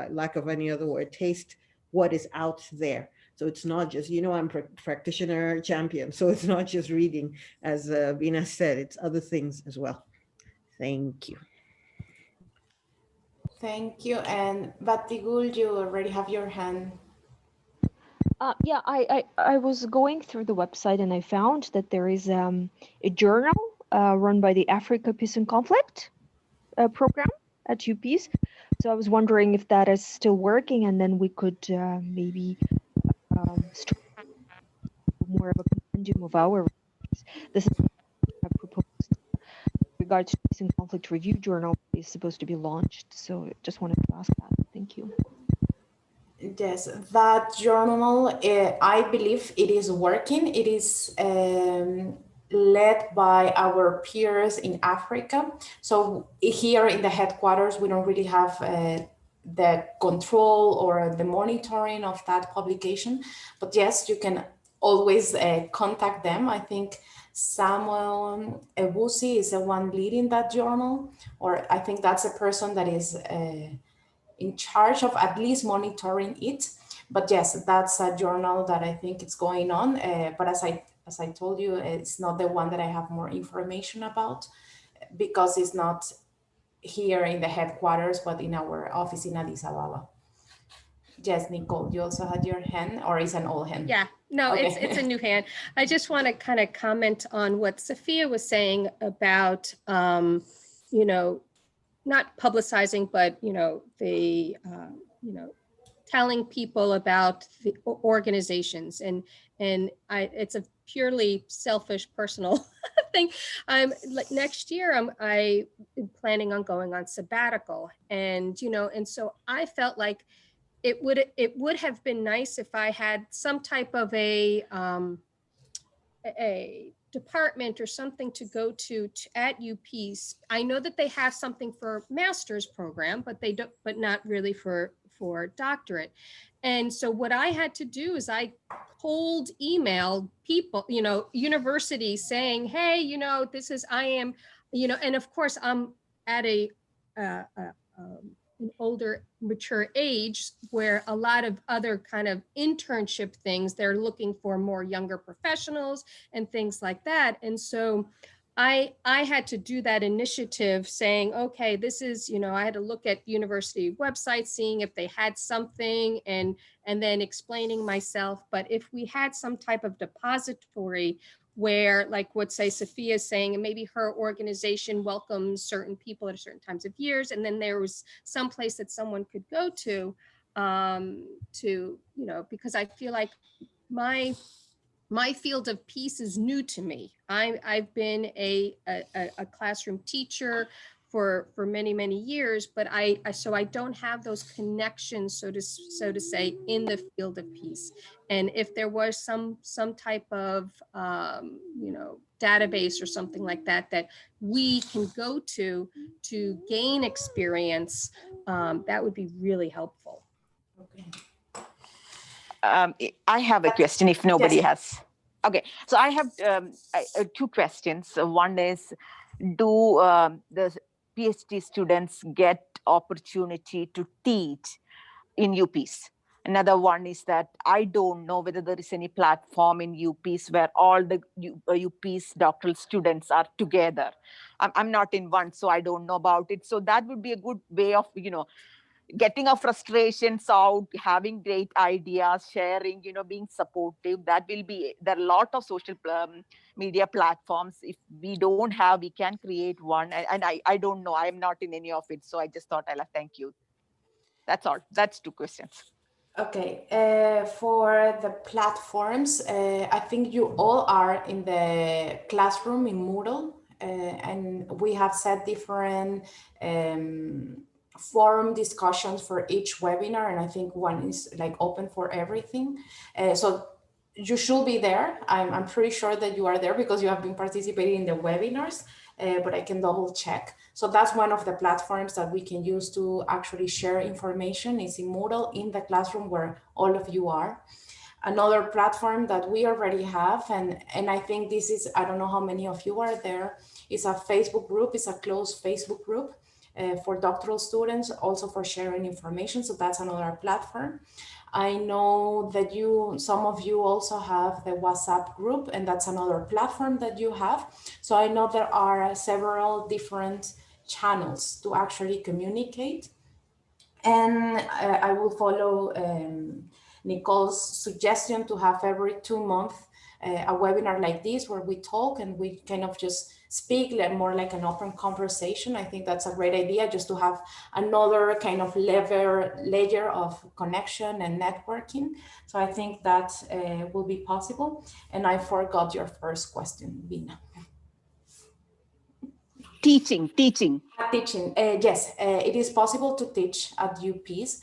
B: lack of any other word, taste what is out there. So it's not just, you know, I'm practitioner champion. So it's not just reading, as Bina said, it's other things as well. Thank you.
A: Thank you. And Batigul, you already have your hand.
C: Yeah, I was going through the website and I found that there is a journal run by the Africa Peace and Conflict program at UPeace. So I was wondering if that is still working, and then we could maybe start more of a compendium of our research. This is what I proposed. Regards to Peace and Conflict Review Journal is supposed to be launched. So just wanted to ask that. Thank you.
A: Yes, that journal, I believe it is working. It is led by our peers in Africa. So here in the headquarters, we don't really have the control or the monitoring of that publication. But yes, you can always contact them. I think Samuel Ebusi is the one leading that journal, or I think that's a person that is in charge of at least monitoring it. But yes, that's a journal that I think it's going on. But as I told you, it's not the one that I have more information about, because it's not here in the headquarters, but in our office in Addis Ababa. Yes, Nicole, you also had your hand, or is an old hand?
E: Yeah, no,
A: Okay.
E: it's a new hand. I just want to kind of comment on what Sophia was saying about, you know, not publicizing, but, you know, the, you know, telling people about the organizations, and it's a purely selfish personal thing. I'm like, next year I planning on going on sabbatical, and you know, and so I felt like it would have been nice if I had some type of a department or something to go to at UPeace. I know that they have something for master's program, but they don't, but not really for doctorate. And so what I had to do is I cold emailed people, you know, universities saying, hey, you know, this is, I am, you know, and of course I'm at an older, mature age where a lot of other kind of internship things, they're looking for more younger professionals and things like that. And so I had to do that initiative saying, okay, this is, you know, I had to look at university websites, seeing if they had something, and then explaining myself. But if we had some type of depository where, like what say Sophia is saying, and maybe her organization welcomes certain people at certain times of years, and then there was some place that someone could go to, you know, because I feel like my field of peace is new to me. I've been a classroom teacher for many years, but so I don't have those connections, so to say, in the field of peace. And if there was some type of you know, database or something like that that we can go to gain experience, that would be really helpful.
A: Okay.
F: I have a question if nobody
A: Yes.
F: has. Okay, so I have two questions. One is, do the PhD students get opportunity to teach in UPeace? Another one is that I don't know whether there is any platform in UPeace where all the UPeace doctoral students are together. I'm not in one, so I don't know about it. So that would be a good way of, you know, getting our frustrations out, having great ideas, sharing, you know, being supportive. That will be, there are a lot of social media platforms. If we don't have, we can create one. And I don't know, I'm not in any of it. So I just thought I'll thank you. That's all. That's two questions.
A: Okay, for the platforms, I think you all are in the classroom in Moodle, and we have set different forum discussions for each webinar, and I think one is like open for everything. So you should be there. I'm pretty sure that you are there because you have been participating in the webinars, but I can double check. So that's one of the platforms that we can use to actually share information, is in Moodle in the classroom where all of you are. Another platform that we already have, and I think this is, I don't know how many of you are there, is a Facebook group. It's a closed Facebook group for doctoral students, also for sharing information. So that's another platform. I know that some of you also have the WhatsApp group, and that's another platform that you have. So I know there are several different channels to actually communicate. And I will follow Nicole's suggestion to have every 2 months a webinar like this, where we talk and we kind of just speak more like an open conversation. I think that's a great idea, just to have another kind of layer of connection and networking. So I think that will be possible. And I forgot your first question, Vina.
F: Teaching.
A: Teaching, yes, it is possible to teach at UPeace.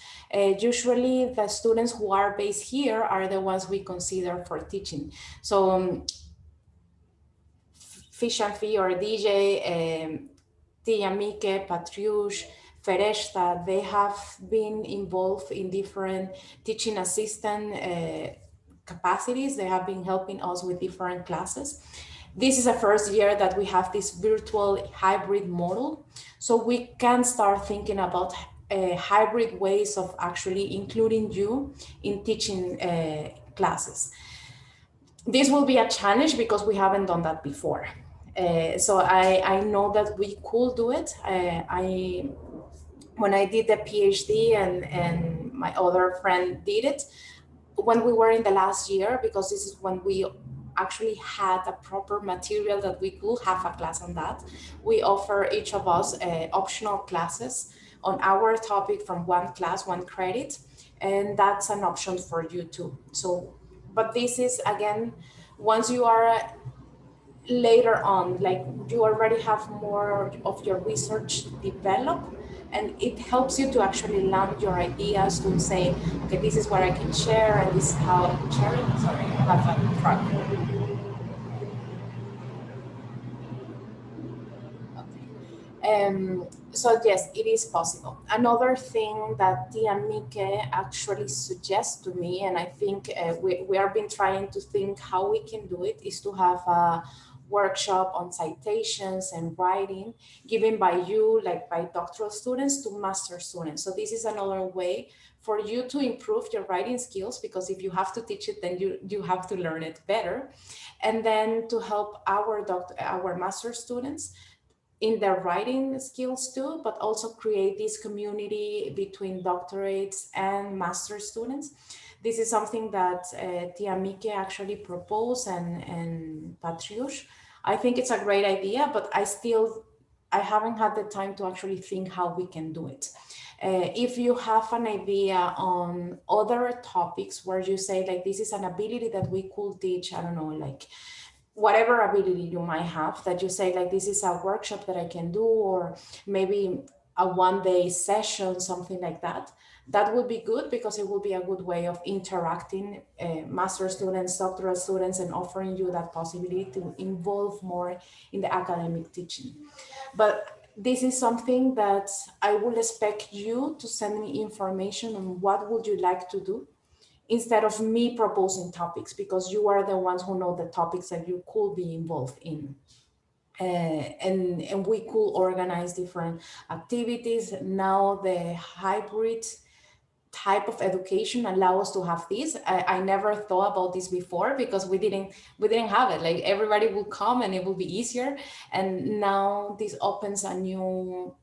A: Usually the students who are based here are the ones we consider for teaching. So Fish and Fee or DJ, Tia Mike, Patriush, Fereshta, they have been involved in different teaching assistant capacities. They have been helping us with different classes. This is the first year that we have this virtual hybrid model. So we can start thinking about hybrid ways of actually including you in teaching classes. This will be a challenge because we haven't done that before. So I know that we could do it. When I did the PhD and my other friend did it, when we were in the last year, because this is when we actually had a proper material that we could have a class on that, we offer each of us optional classes on our topic from one class, one credit, and that's an option for you too. So, but this is again, once you are later on, like you already have more of your research developed, and it helps you to actually land your ideas to say, okay, this is what I can share, and this is how I can share it. Sorry, I have a truck. So yes, it is possible. Another thing that Tia Mike actually suggests to me, and I think we have been trying to think how we can do it, is to have a workshop on citations and writing given by you, like by doctoral students to master students. So this is another way for you to improve your writing skills, because if you have to teach it, then you have to learn it better. And then to help our master students in their writing skills too, but also create this community between doctorates and master students. This is something that Tia Mike actually proposed and Patriush. I think it's a great idea, but I haven't had the time to actually think how we can do it. If you have an idea on other topics where you say like, this is an ability that we could teach, I don't know, like whatever ability you might have, that you say like, this is a workshop that I can do, or maybe a one-day session, something like that, that would be good, because it will be a good way of interacting master students, doctoral students, and offering you that possibility to involve more in the academic teaching. But this is something that I will expect you to send me information on what would you like to do, instead of me proposing topics, because you are the ones who know the topics that you could be involved in. And we could organize different activities. Now the hybrid type of education allow us to have this. I never thought about this before, because we didn't have it. Like everybody will come and it will be easier. And now this opens a new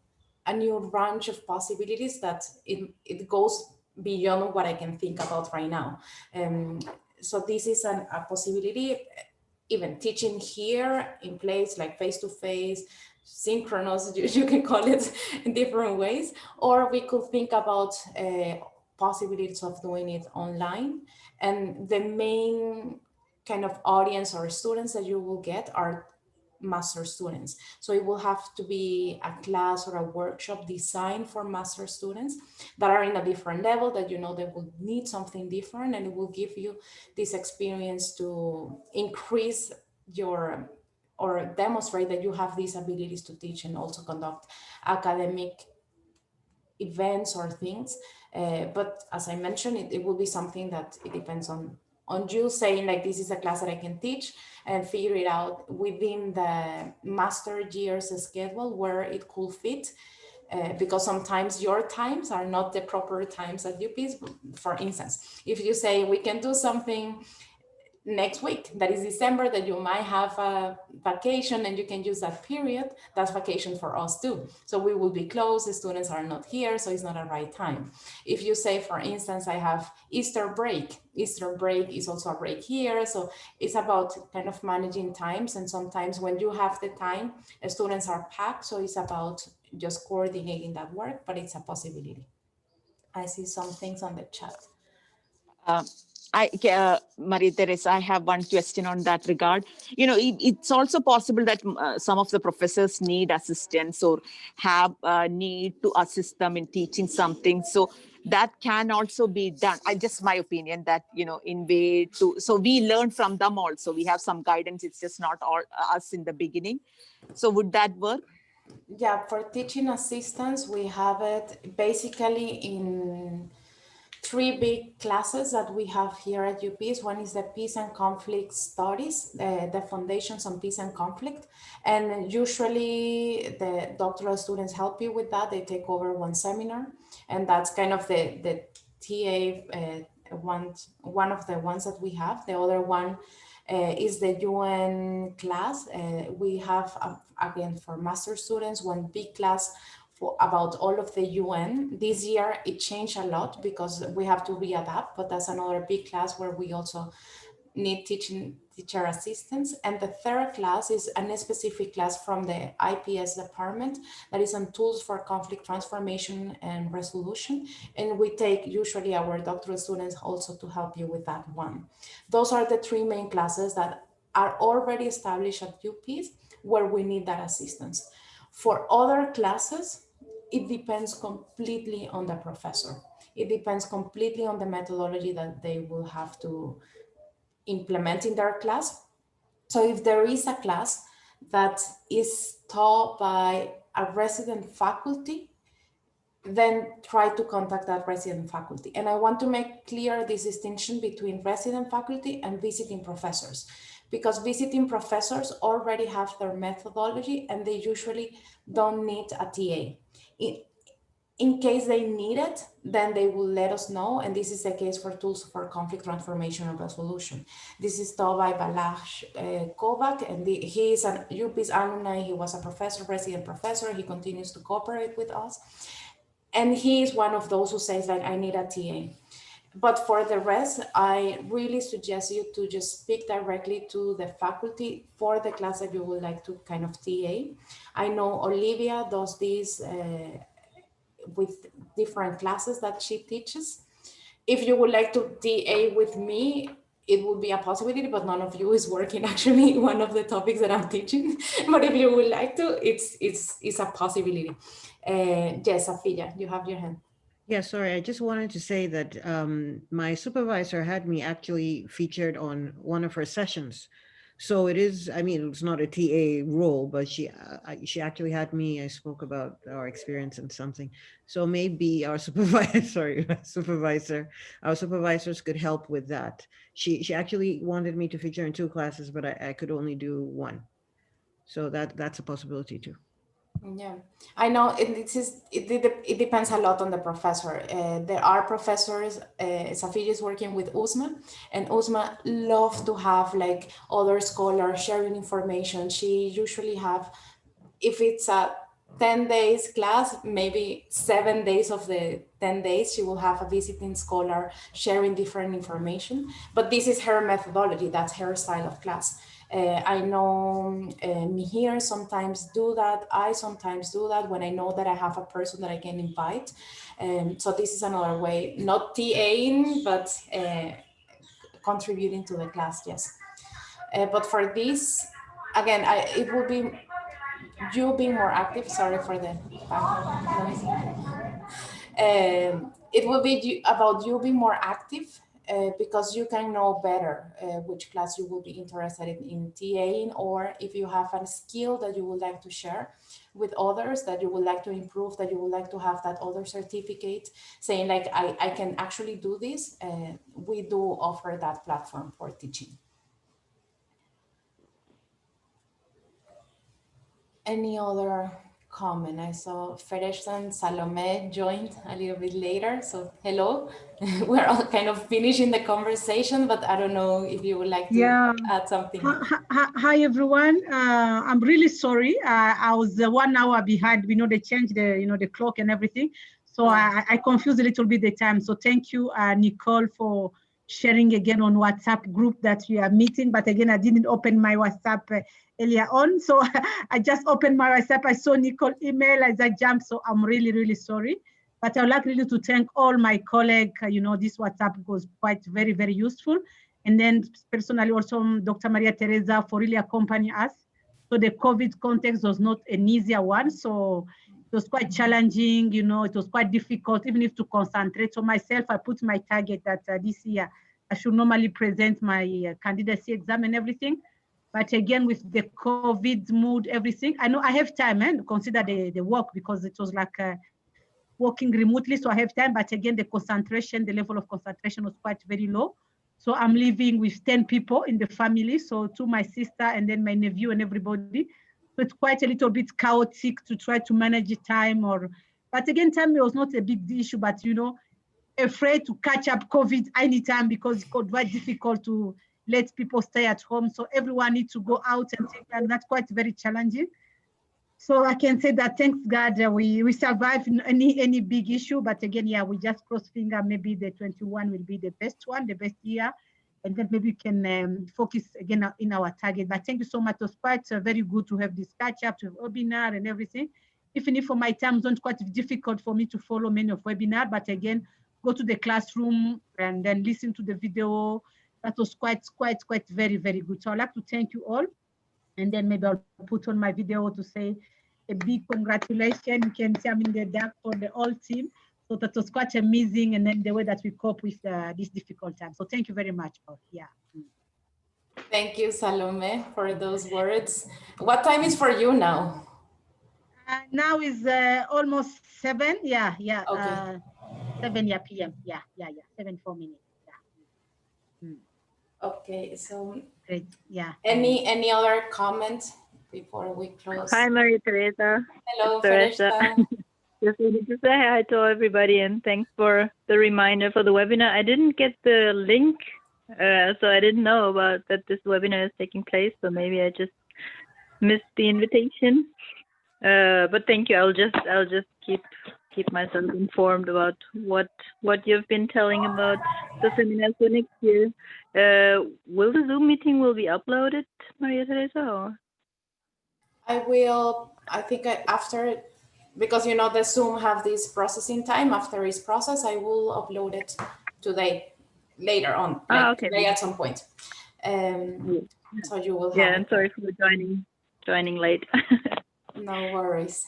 A: range of possibilities that it goes beyond what I can think about right now. So this is a possibility, even teaching here in place, like face-to-face, synchronous, you can call it in different ways, or we could think about possibilities of doing it online. And the main kind of audience or students that you will get are master students. So it will have to be a class or a workshop designed for master students that are in a different level, that you know they will need something different, and it will give you this experience to increase your, or demonstrate that you have these abilities to teach and also conduct academic events or things. But as I mentioned, it will be something that it depends on you saying like, this is a class that I can teach, and figure it out within the master year's schedule where it could fit. Because sometimes your times are not the proper times at UP's. For instance, if you say we can do something next week, that is December, that you might have a vacation and you can use that period, that's vacation for us too. So we will be closed, the students are not here, so it's not a right time. If you say, for instance, I have Easter break is also a break here. So it's about kind of managing times. And sometimes when you have the time, students are packed. So it's about just coordinating that work, but it's a possibility. I see some things on the chat.
F: Maria Teresa, I have one question on that regard. You know, it's also possible that some of the professors need assistance or have need to assist them in teaching something. So that can also be done. Just my opinion that, you know, in way to, so we learn from them also. We have some guidance. It's just not all us in the beginning. So would that work?
A: Yeah, for teaching assistants, we have it basically in three big classes that we have here at UPeace. One is the Peace and Conflict Studies, the Foundations on Peace and Conflict. And usually the doctoral students help you with that. They take over one seminar, and that's kind of the TA one of the ones that we have. The other one is the UN class. We have, again, for master students, one big class for about all of the UN. This year it changed a lot because we have to readapt, but that's another big class where we also need teacher assistants. And the third class is a specific class from the IPS department that is on tools for conflict transformation and resolution. And we take usually our doctoral students also to help you with that one. Those are the three main classes that are already established at UPeace where we need that assistance. For other classes, it depends completely on the professor. It depends completely on the methodology that they will have to implement in their class. So if there is a class that is taught by a resident faculty, then try to contact that resident faculty. And I want to make clear this distinction between resident faculty and visiting professors, because visiting professors already have their methodology and they usually don't need a TA. In case they need it, then they will let us know. And this is the case for tools for conflict transformation and resolution. This is taught by Balázs Kovac, and he is an UPeace alumni. He was a professor, resident professor. He continues to cooperate with us. And he is one of those who says like, I need a TA. But for the rest, I really suggest you to just speak directly to the faculty for the class that you would like to kind of TA. I know Olivia does this with different classes that she teaches. If you would like to TA with me, it would be a possibility, but none of you is working actually one of the topics that I'm teaching. But if you would like to, it's a possibility. Yes, Afia, you have your hand.
B: Yeah, sorry. I just wanted to say that my supervisor had me actually featured on one of her sessions. So it is, I mean, it's not a TA role, but she actually had me, I spoke about our experience and something. So maybe our supervisor, our supervisors could help with that. She actually wanted me to feature in 2 classes, but I could only do 1. So that's a possibility too.
A: Yeah, I know it depends a lot on the professor. There are professors, Safia is working with Uzma, and Uzma loves to have like other scholars sharing information. She usually have, if it's a 10 days class, maybe 7 days of the 10 days, she will have a visiting scholar sharing different information. But this is her methodology, that's her style of class. I know Mihir sometimes do that. I sometimes do that when I know that I have a person that I can invite. So this is another way, not TAing, but contributing to the class, yes. But for this, again, it will be you being more active. Sorry for the background noise. It will be about you being more active. Because you can know better which class you will be interested in TAing, or if you have a skill that you would like to share with others, that you would like to improve, that you would like to have that other certificate, saying like, I can actually do this. We do offer that platform for teaching. Any other comment? I saw Feresh and Salome joined a little bit later. So hello, we're all kind of finishing the conversation, but I don't know if you would like to add something.
H: Hi everyone. I'm really sorry. I was 1 hour behind. We know they changed the clock and everything. So I confused a little bit the time. So thank you, Nicole, for sharing again on WhatsApp group that we are meeting. But again, I didn't open my WhatsApp earlier on. So I just opened my WhatsApp. I saw Nicole email as I jumped. So I'm really, really sorry. But I would like really to thank all my colleagues. This WhatsApp was quite very, very useful. And then personally also Dr. Maria Teresa for really accompanying us. So the COVID context was not an easier one. So it was quite challenging, it was quite difficult, even if to concentrate. So myself, I put my target that this year I should normally present my candidacy exam and everything. But again, with the COVID mood, everything, I know I have time to consider the work, because it was like working remotely, so I have time, but again, the level of concentration was quite very low. So I'm living with 10 people in the family, so to my sister and then my nephew and everybody. So it's quite a little bit chaotic to try to manage the time but again, time was not a big issue, but afraid to catch up COVID anytime because it got very difficult to let people stay at home. So everyone needs to go out and that's quite very challenging. So I can say that thanks God we survived any big issue, but again, yeah, we just cross finger. Maybe the 21 will be the best year, and then maybe we can focus again in our target. But thank you so much. It was quite very good to have this catch up, to have webinar and everything. Even if for my time zones quite difficult for me to follow many of webinar, but again, go to the classroom and then listen to the video. That was quite very, very good. So I'd like to thank you all. And then maybe I'll put on my video to say a big congratulations. You can see I'm in the dark for the whole team. So that was quite amazing. And then the way that we cope with this difficult time. So thank you very much. Yeah.
A: Thank you, Salome, for those words. What time is for you now?
H: Now is almost 7. Yeah.
A: Okay.
H: 7 p.m. Yeah. 7:04. Yeah.
A: Okay, so
H: great. Yeah.
A: Any other comments before we close?
I: Hi, Maria Teresa.
A: Hello,
I: Teresa.
A: Teresa.
I: Just wanted to say hi to everybody and thanks for the reminder for the webinar. I didn't get the link, so I didn't know about that this webinar is taking place. So maybe I just missed the invitation. But thank you. I'll just keep myself informed about what you've been telling about the seminar for next year. Will the Zoom meeting will be uploaded, Maria Teresa? Or?
A: I think after, because the Zoom have this processing time, after it's processed, I will upload it today, later on,
I: okay.
A: Today at some point. So you will have
I: Yeah, I'm sorry for joining late.
A: No worries.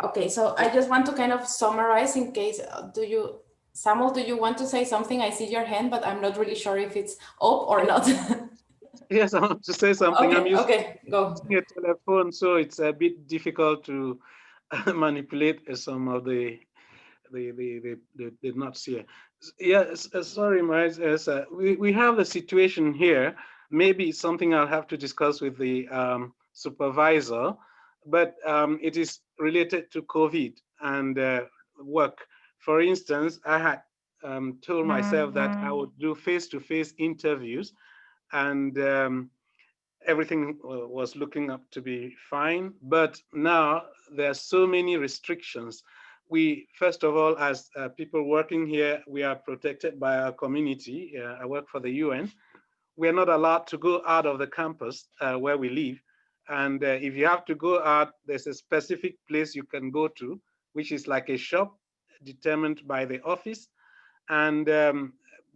A: Okay, so I just want to kind of summarize in case, Samuel, do you want to say something? I see your hand, but I'm not really sure if it's up or not.
D: Yes, I want to say something.
A: Okay, go.
D: I'm using a telephone, so it's a bit difficult to manipulate some of the knots here. Yes, sorry, Maris. We have a situation here. Maybe it's something I'll have to discuss with the supervisor, but it is related to COVID and work. For instance, I had told myself that I would do face-to-face interviews, and everything was looking up to be fine. But now there are so many restrictions. We, first of all, as people working here, we are protected by our community. I work for the UN. We are not allowed to go out of the campus where we live. And if you have to go out, there's a specific place you can go to, which is like a shop determined by the office. And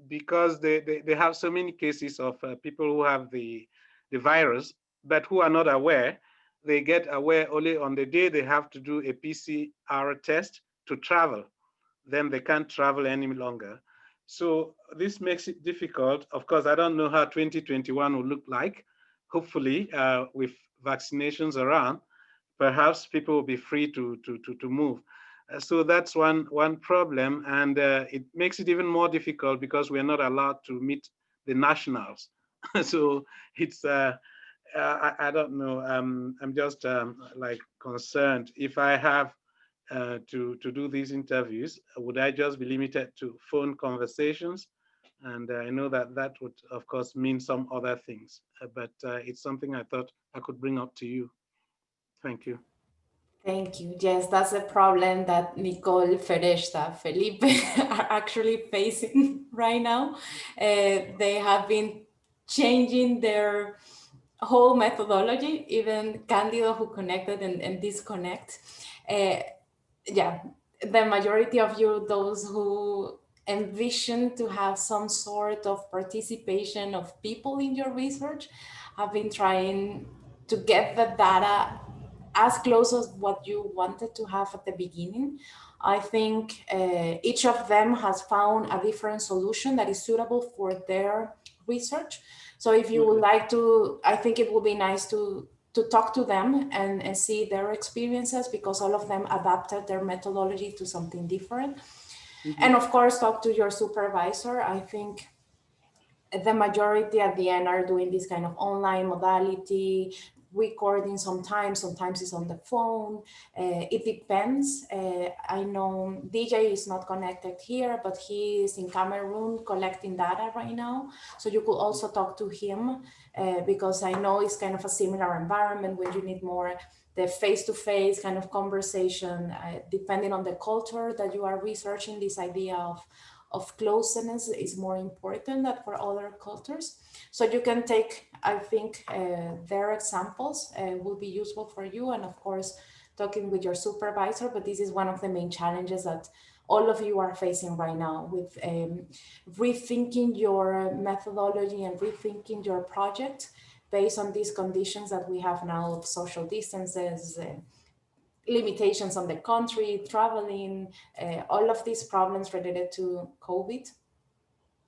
D: because they have so many cases of people who have the virus, but who are not aware, they get aware only on the day they have to do a PCR test to travel. Then they can't travel any longer. So this makes it difficult. Of course, I don't know how 2021 will look like. Hopefully, with vaccinations around, perhaps people will be free to move. So that's one problem, and it makes it even more difficult because we are not allowed to meet the nationals. So it's I don't know. I'm just like concerned. If I have to do these interviews, would I just be limited to phone conversations? And I know that would, of course, mean some other things, but it's something I thought I could bring up to you. Thank you.
A: Thank you. Yes, that's a problem that Nicole, Fereshta, Felipe are actually facing right now. They have been changing their whole methodology, even Candido, who connected and disconnect. Yeah, the majority of you, those who envision to have some sort of participation of people in your research, have been trying to get the data as close as what you wanted to have at the beginning. I think each of them has found a different solution that is suitable for their research. So if you would like to, I think it would be nice to to talk to them and see their experiences, because all of them adapted their methodology to something different. And of course, talk to your supervisor. I think the majority at the end are doing this kind of online modality, recording sometimes it's on the phone. It depends. I know DJ is not connected here, but he is in Cameroon collecting data right now. So you could also talk to him because I know it's kind of a similar environment when you need more the face-to-face kind of conversation, depending on the culture that you are researching. This idea of closeness is more important than for other cultures. So you can take, I think, their examples will be useful for you. And of course, talking with your supervisor, but this is one of the main challenges that all of you are facing right now with rethinking your methodology and rethinking your project based on these conditions that we have now of social distances, limitations on the country, traveling, all of these problems related to COVID.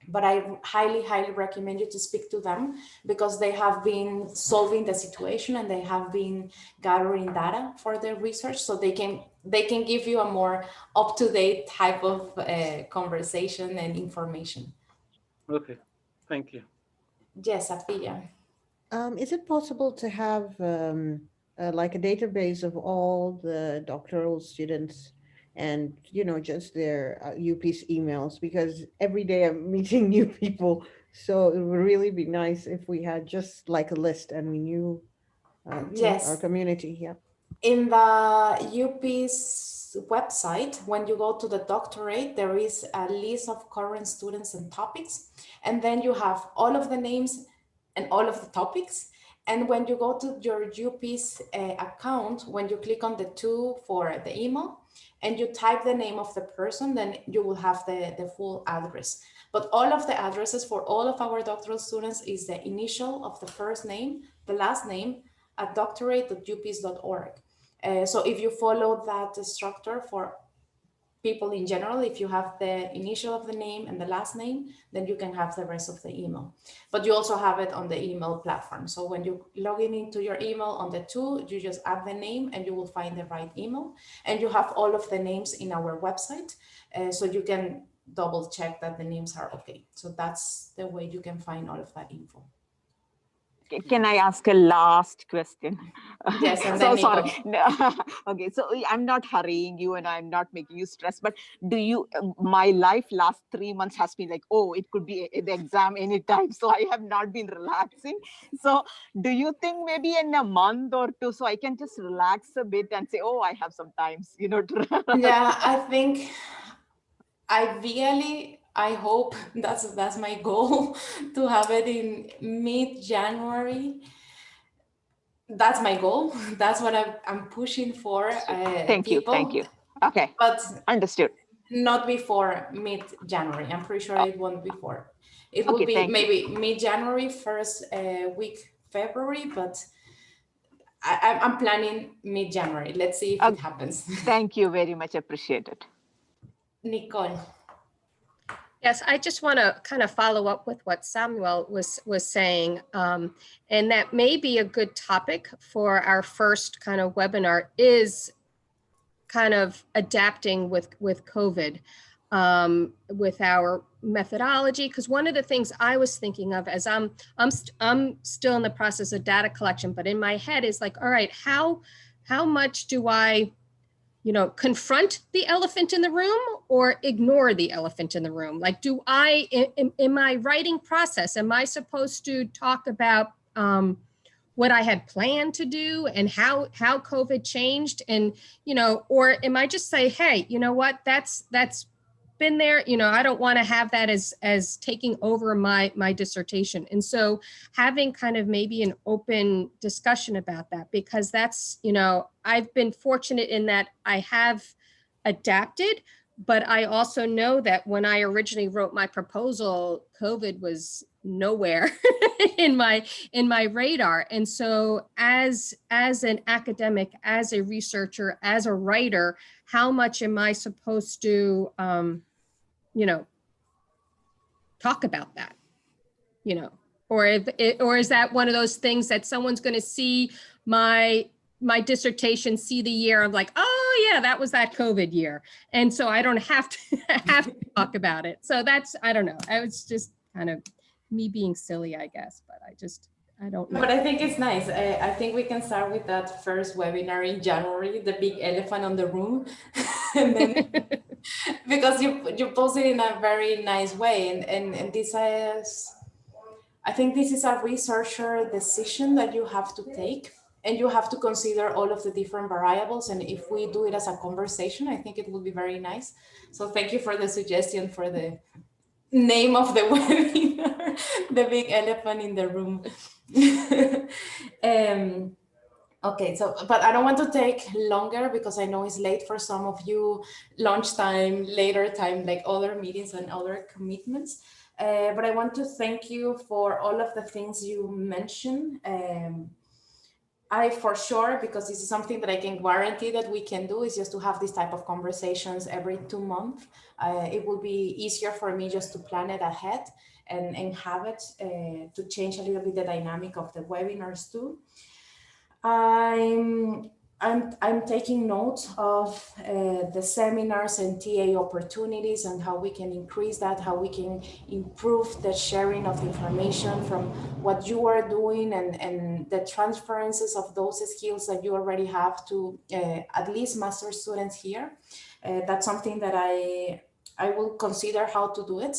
A: But I highly, highly recommend you to speak to them because they have been solving the situation and they have been gathering data for their research, so they can give you a more up-to-date type of conversation and information.
D: Okay, thank you.
A: Yes, Atilla.
B: Is it possible to have like a database of all the doctoral students and, you know, just their UP's emails? Because every day I'm meeting new people. So it would really be nice if we had just like a list and we knew
A: Yes.
B: our community. Yeah.
A: In the UP's website, when you go to the doctorate, there is a list of current students and topics. And then you have all of the names and all of the topics. And when you go to your UP's account, when you click on the two for the email and you type the name of the person, then you will have the full address. But all of the addresses for all of our doctoral students is the initial of the first name, the last name, at doctorate.ups.org. So if you follow that structure for people in general, if you have the initial of the name and the last name, then you can have the rest of the email. But you also have it on the email platform. So when you log in into your email on the two, you just add the name and you will find the right email. And you have all of the names in our website. So you can double check that the names are okay. So that's the way you can find all of that info.
F: Can I ask a last question?
A: Yes, and
F: so
A: then
F: sorry. No, okay, so I'm not hurrying you and I'm not making you stress, but do you, my life last 3 months has been like, oh, it could be the exam anytime. So I have not been relaxing. So do you think maybe in a month or two, so I can just relax a bit and say, oh, I have some times, you know, to
A: yeah, I think ideally, I hope that's my goal to have it in mid-January. That's my goal. That's what I'm pushing for.
F: Thank you. Okay,
A: but
F: understood.
A: Not before mid-January. I'm pretty sure it won't before. It will be maybe mid-January, first week February, but I'm planning mid-January. Let's see if it happens.
F: Thank you very much. Appreciate it.
A: Nicole.
E: Yes, I just want to kind of follow up with what Samuel was saying, and that may be a good topic for our first kind of webinar is kind of adapting with COVID with our methodology. Because one of the things I was thinking of as I'm still in the process of data collection, but in my head is like, all right, how much do I, you know, confront the elephant in the room or ignore the elephant in the room? Like, do I, in my writing process, am I supposed to talk about what I had planned to do and how COVID changed? And, you know, or am I just say, hey, you know what, that's been there, you know, I don't want to have that as taking over my dissertation. And so having kind of maybe an open discussion about that, because that's, you know, I've been fortunate in that I have adapted, but I also know that when I originally wrote my proposal, COVID was nowhere in my radar. And so as an academic, as a researcher, as a writer, how much am I supposed to, you know, talk about that, you know, or is that one of those things that someone's going to see my dissertation, see the year, I'm like, oh yeah, that was that COVID year. And so I don't have to have to talk about it. So that's, I don't know. I was just kind of me being silly, I guess, but I don't know.
A: But I think it's nice. I think we can start with that first webinar in January, the big elephant on the room. And then, because you pose it in a very nice way. And this is, I think this is a researcher decision that you have to take, and you have to consider all of the different variables. And if we do it as a conversation, I think it will be very nice. So thank you for the suggestion for the name of the webinar, the big elephant in the room. Okay, so, but I don't want to take longer because I know it's late for some of you, lunchtime, later time, like other meetings and other commitments. But I want to thank you for all of the things you mentioned. I for sure, because this is something that I can guarantee that we can do, is just to have this type of conversations every 2 months. It will be easier for me just to plan it ahead and have it to change a little bit the dynamic of the webinars too. I'm taking note of the seminars and TA opportunities and how we can increase that, how we can improve the sharing of information from what you are doing and the transferences of those skills that you already have to at least master students here. That's something that I will consider how to do it.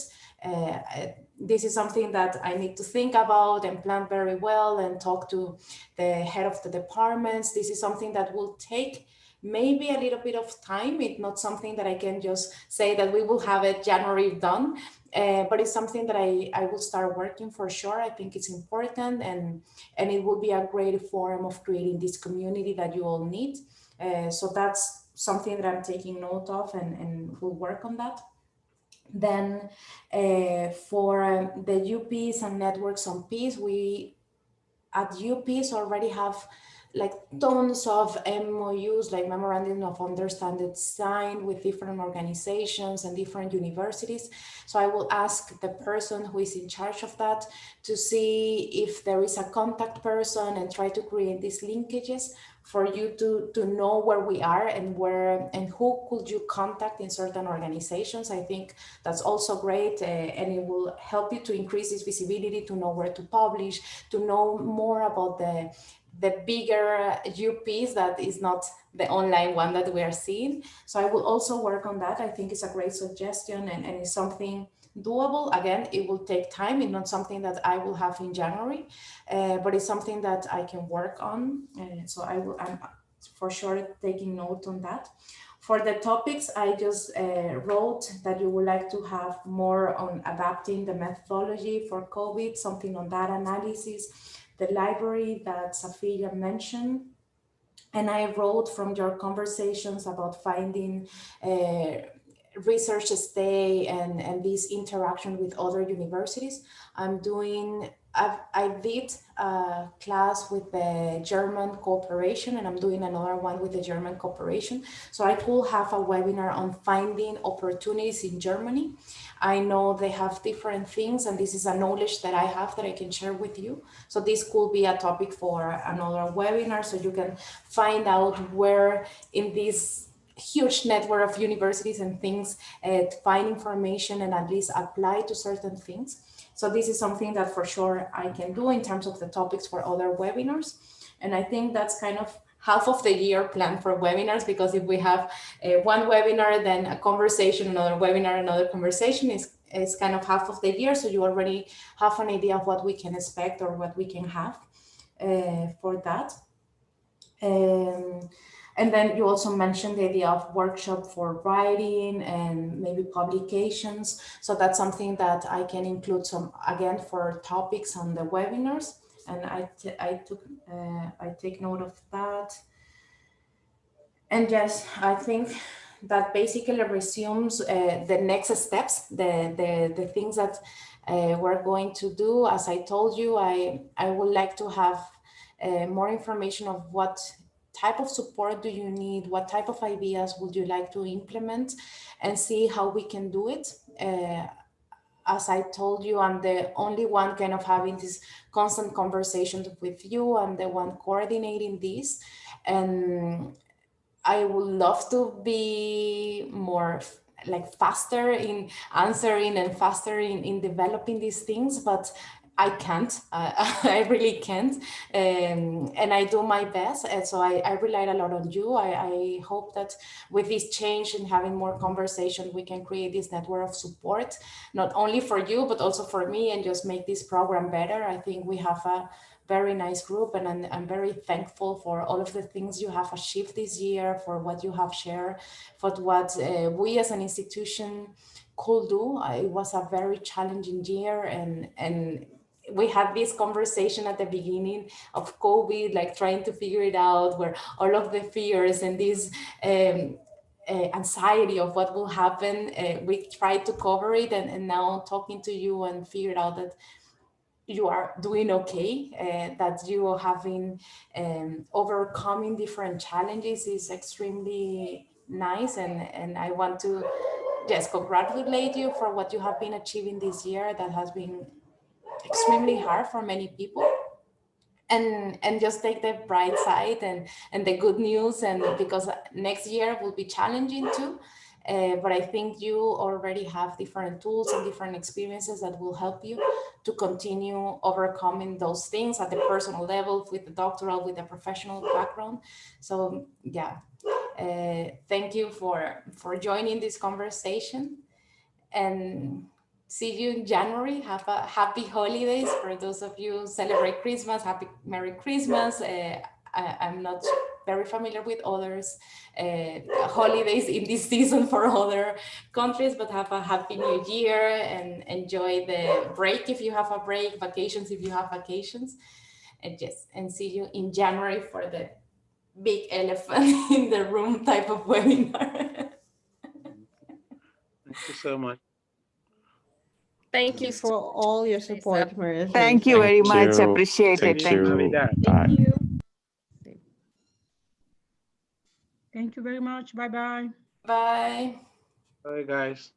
A: This is something that I need to think about and plan very well and talk to the head of the departments. This is something that will take maybe a little bit of time. It's not something that I can just say that we will have it January done, but it's something that I will start working for sure. I think it's important, and it will be a great forum of creating this community that you all need. So that's something that I'm taking note of, and we'll work on that. Then for the UPs and networks on peace, we at UPs already have like tons of MOUs, like memorandum of understanding signed with different organizations and different universities. So I will ask the person who is in charge of that to see if there is a contact person and try to create these linkages for you to know where we are and where and who could you contact in certain organizations. I think that's also great, and it will help you to increase this visibility, to know where to publish, to know more about the bigger UPs that is not the online one that we are seeing. So I will also work on that. I think it's a great suggestion, and it's something doable. Again, it will take time. It's not something that I will have in January, but it's something that I can work on. So I'm for sure taking note on that. For the topics, I just wrote that you would like to have more on adapting the methodology for COVID, something on data analysis, the library that Safiya mentioned. And I wrote from your conversations about finding research stay and this interaction with other universities. I did a class with the German Cooperation, and I'm doing another one with the German Cooperation. So I could have a webinar on finding opportunities in Germany. I know they have different things, and this is a knowledge that I have that I can share with you. So this could be a topic for another webinar, so you can find out where in this huge network of universities and things find information and at least apply to certain things. So this is something that for sure I can do in terms of the topics for other webinars. And I think that's kind of half of the year plan for webinars, because if we have one webinar, then a conversation, another webinar, another conversation is kind of half of the year. So you already have an idea of what we can expect or what we can have for that. And then you also mentioned the idea of workshop for writing and maybe publications. So that's something that I can include some, again, for topics on the webinars. And I take note of that. And yes, I think that basically resumes the next steps, the things that we're going to do. As I told you, I would like to have more information of what type of support do you need, what type of ideas would you like to implement, and see how we can do it. as I told you, I'm the only one kind of having this constant conversation with you. I'm the one coordinating this. And I would love to be more like faster in answering and faster in developing these things, but I can't. I really can't. And I do my best. And so I rely a lot on you. I hope that with this change and having more conversation, we can create this network of support, not only for you, but also for me, and just make this program better. I think we have a very nice group, and I'm very thankful for all of the things you have achieved this year, for what you have shared, for what we as an institution could do. It was a very challenging year, and we had this conversation at the beginning of COVID, like trying to figure it out, where all of the fears and this anxiety of what will happen, we tried to cover it, and now talking to you and figured out that you are doing okay, that you are having overcoming different challenges is extremely nice. And I want to just congratulate you for what you have been achieving this year. That has been extremely hard for many people. And just take the bright side and the good news, and because next year will be challenging too. But I think you already have different tools and different experiences that will help you to continue overcoming those things at the personal level, with the doctoral, with the professional background. So yeah, thank you for joining this conversation, and see you in January. Have a happy holidays. For those of you who celebrate Christmas, happy Merry Christmas. I'm not very familiar with others holidays in this season for other countries, but have a happy new year and enjoy the break if you have a break, vacations if you have vacations, and see you in January for the big elephant in the room type of webinar.
D: Thank you so much.
E: Thank you
B: Thank you for all your support, Marissa.
F: Thank you very much.
G: you.
F: Appreciate it.
G: Thank
F: Thank you.
G: you.
D: Bye.
E: Thank you.
H: Thank you very much. Bye-bye.
A: Bye.
D: Bye, guys.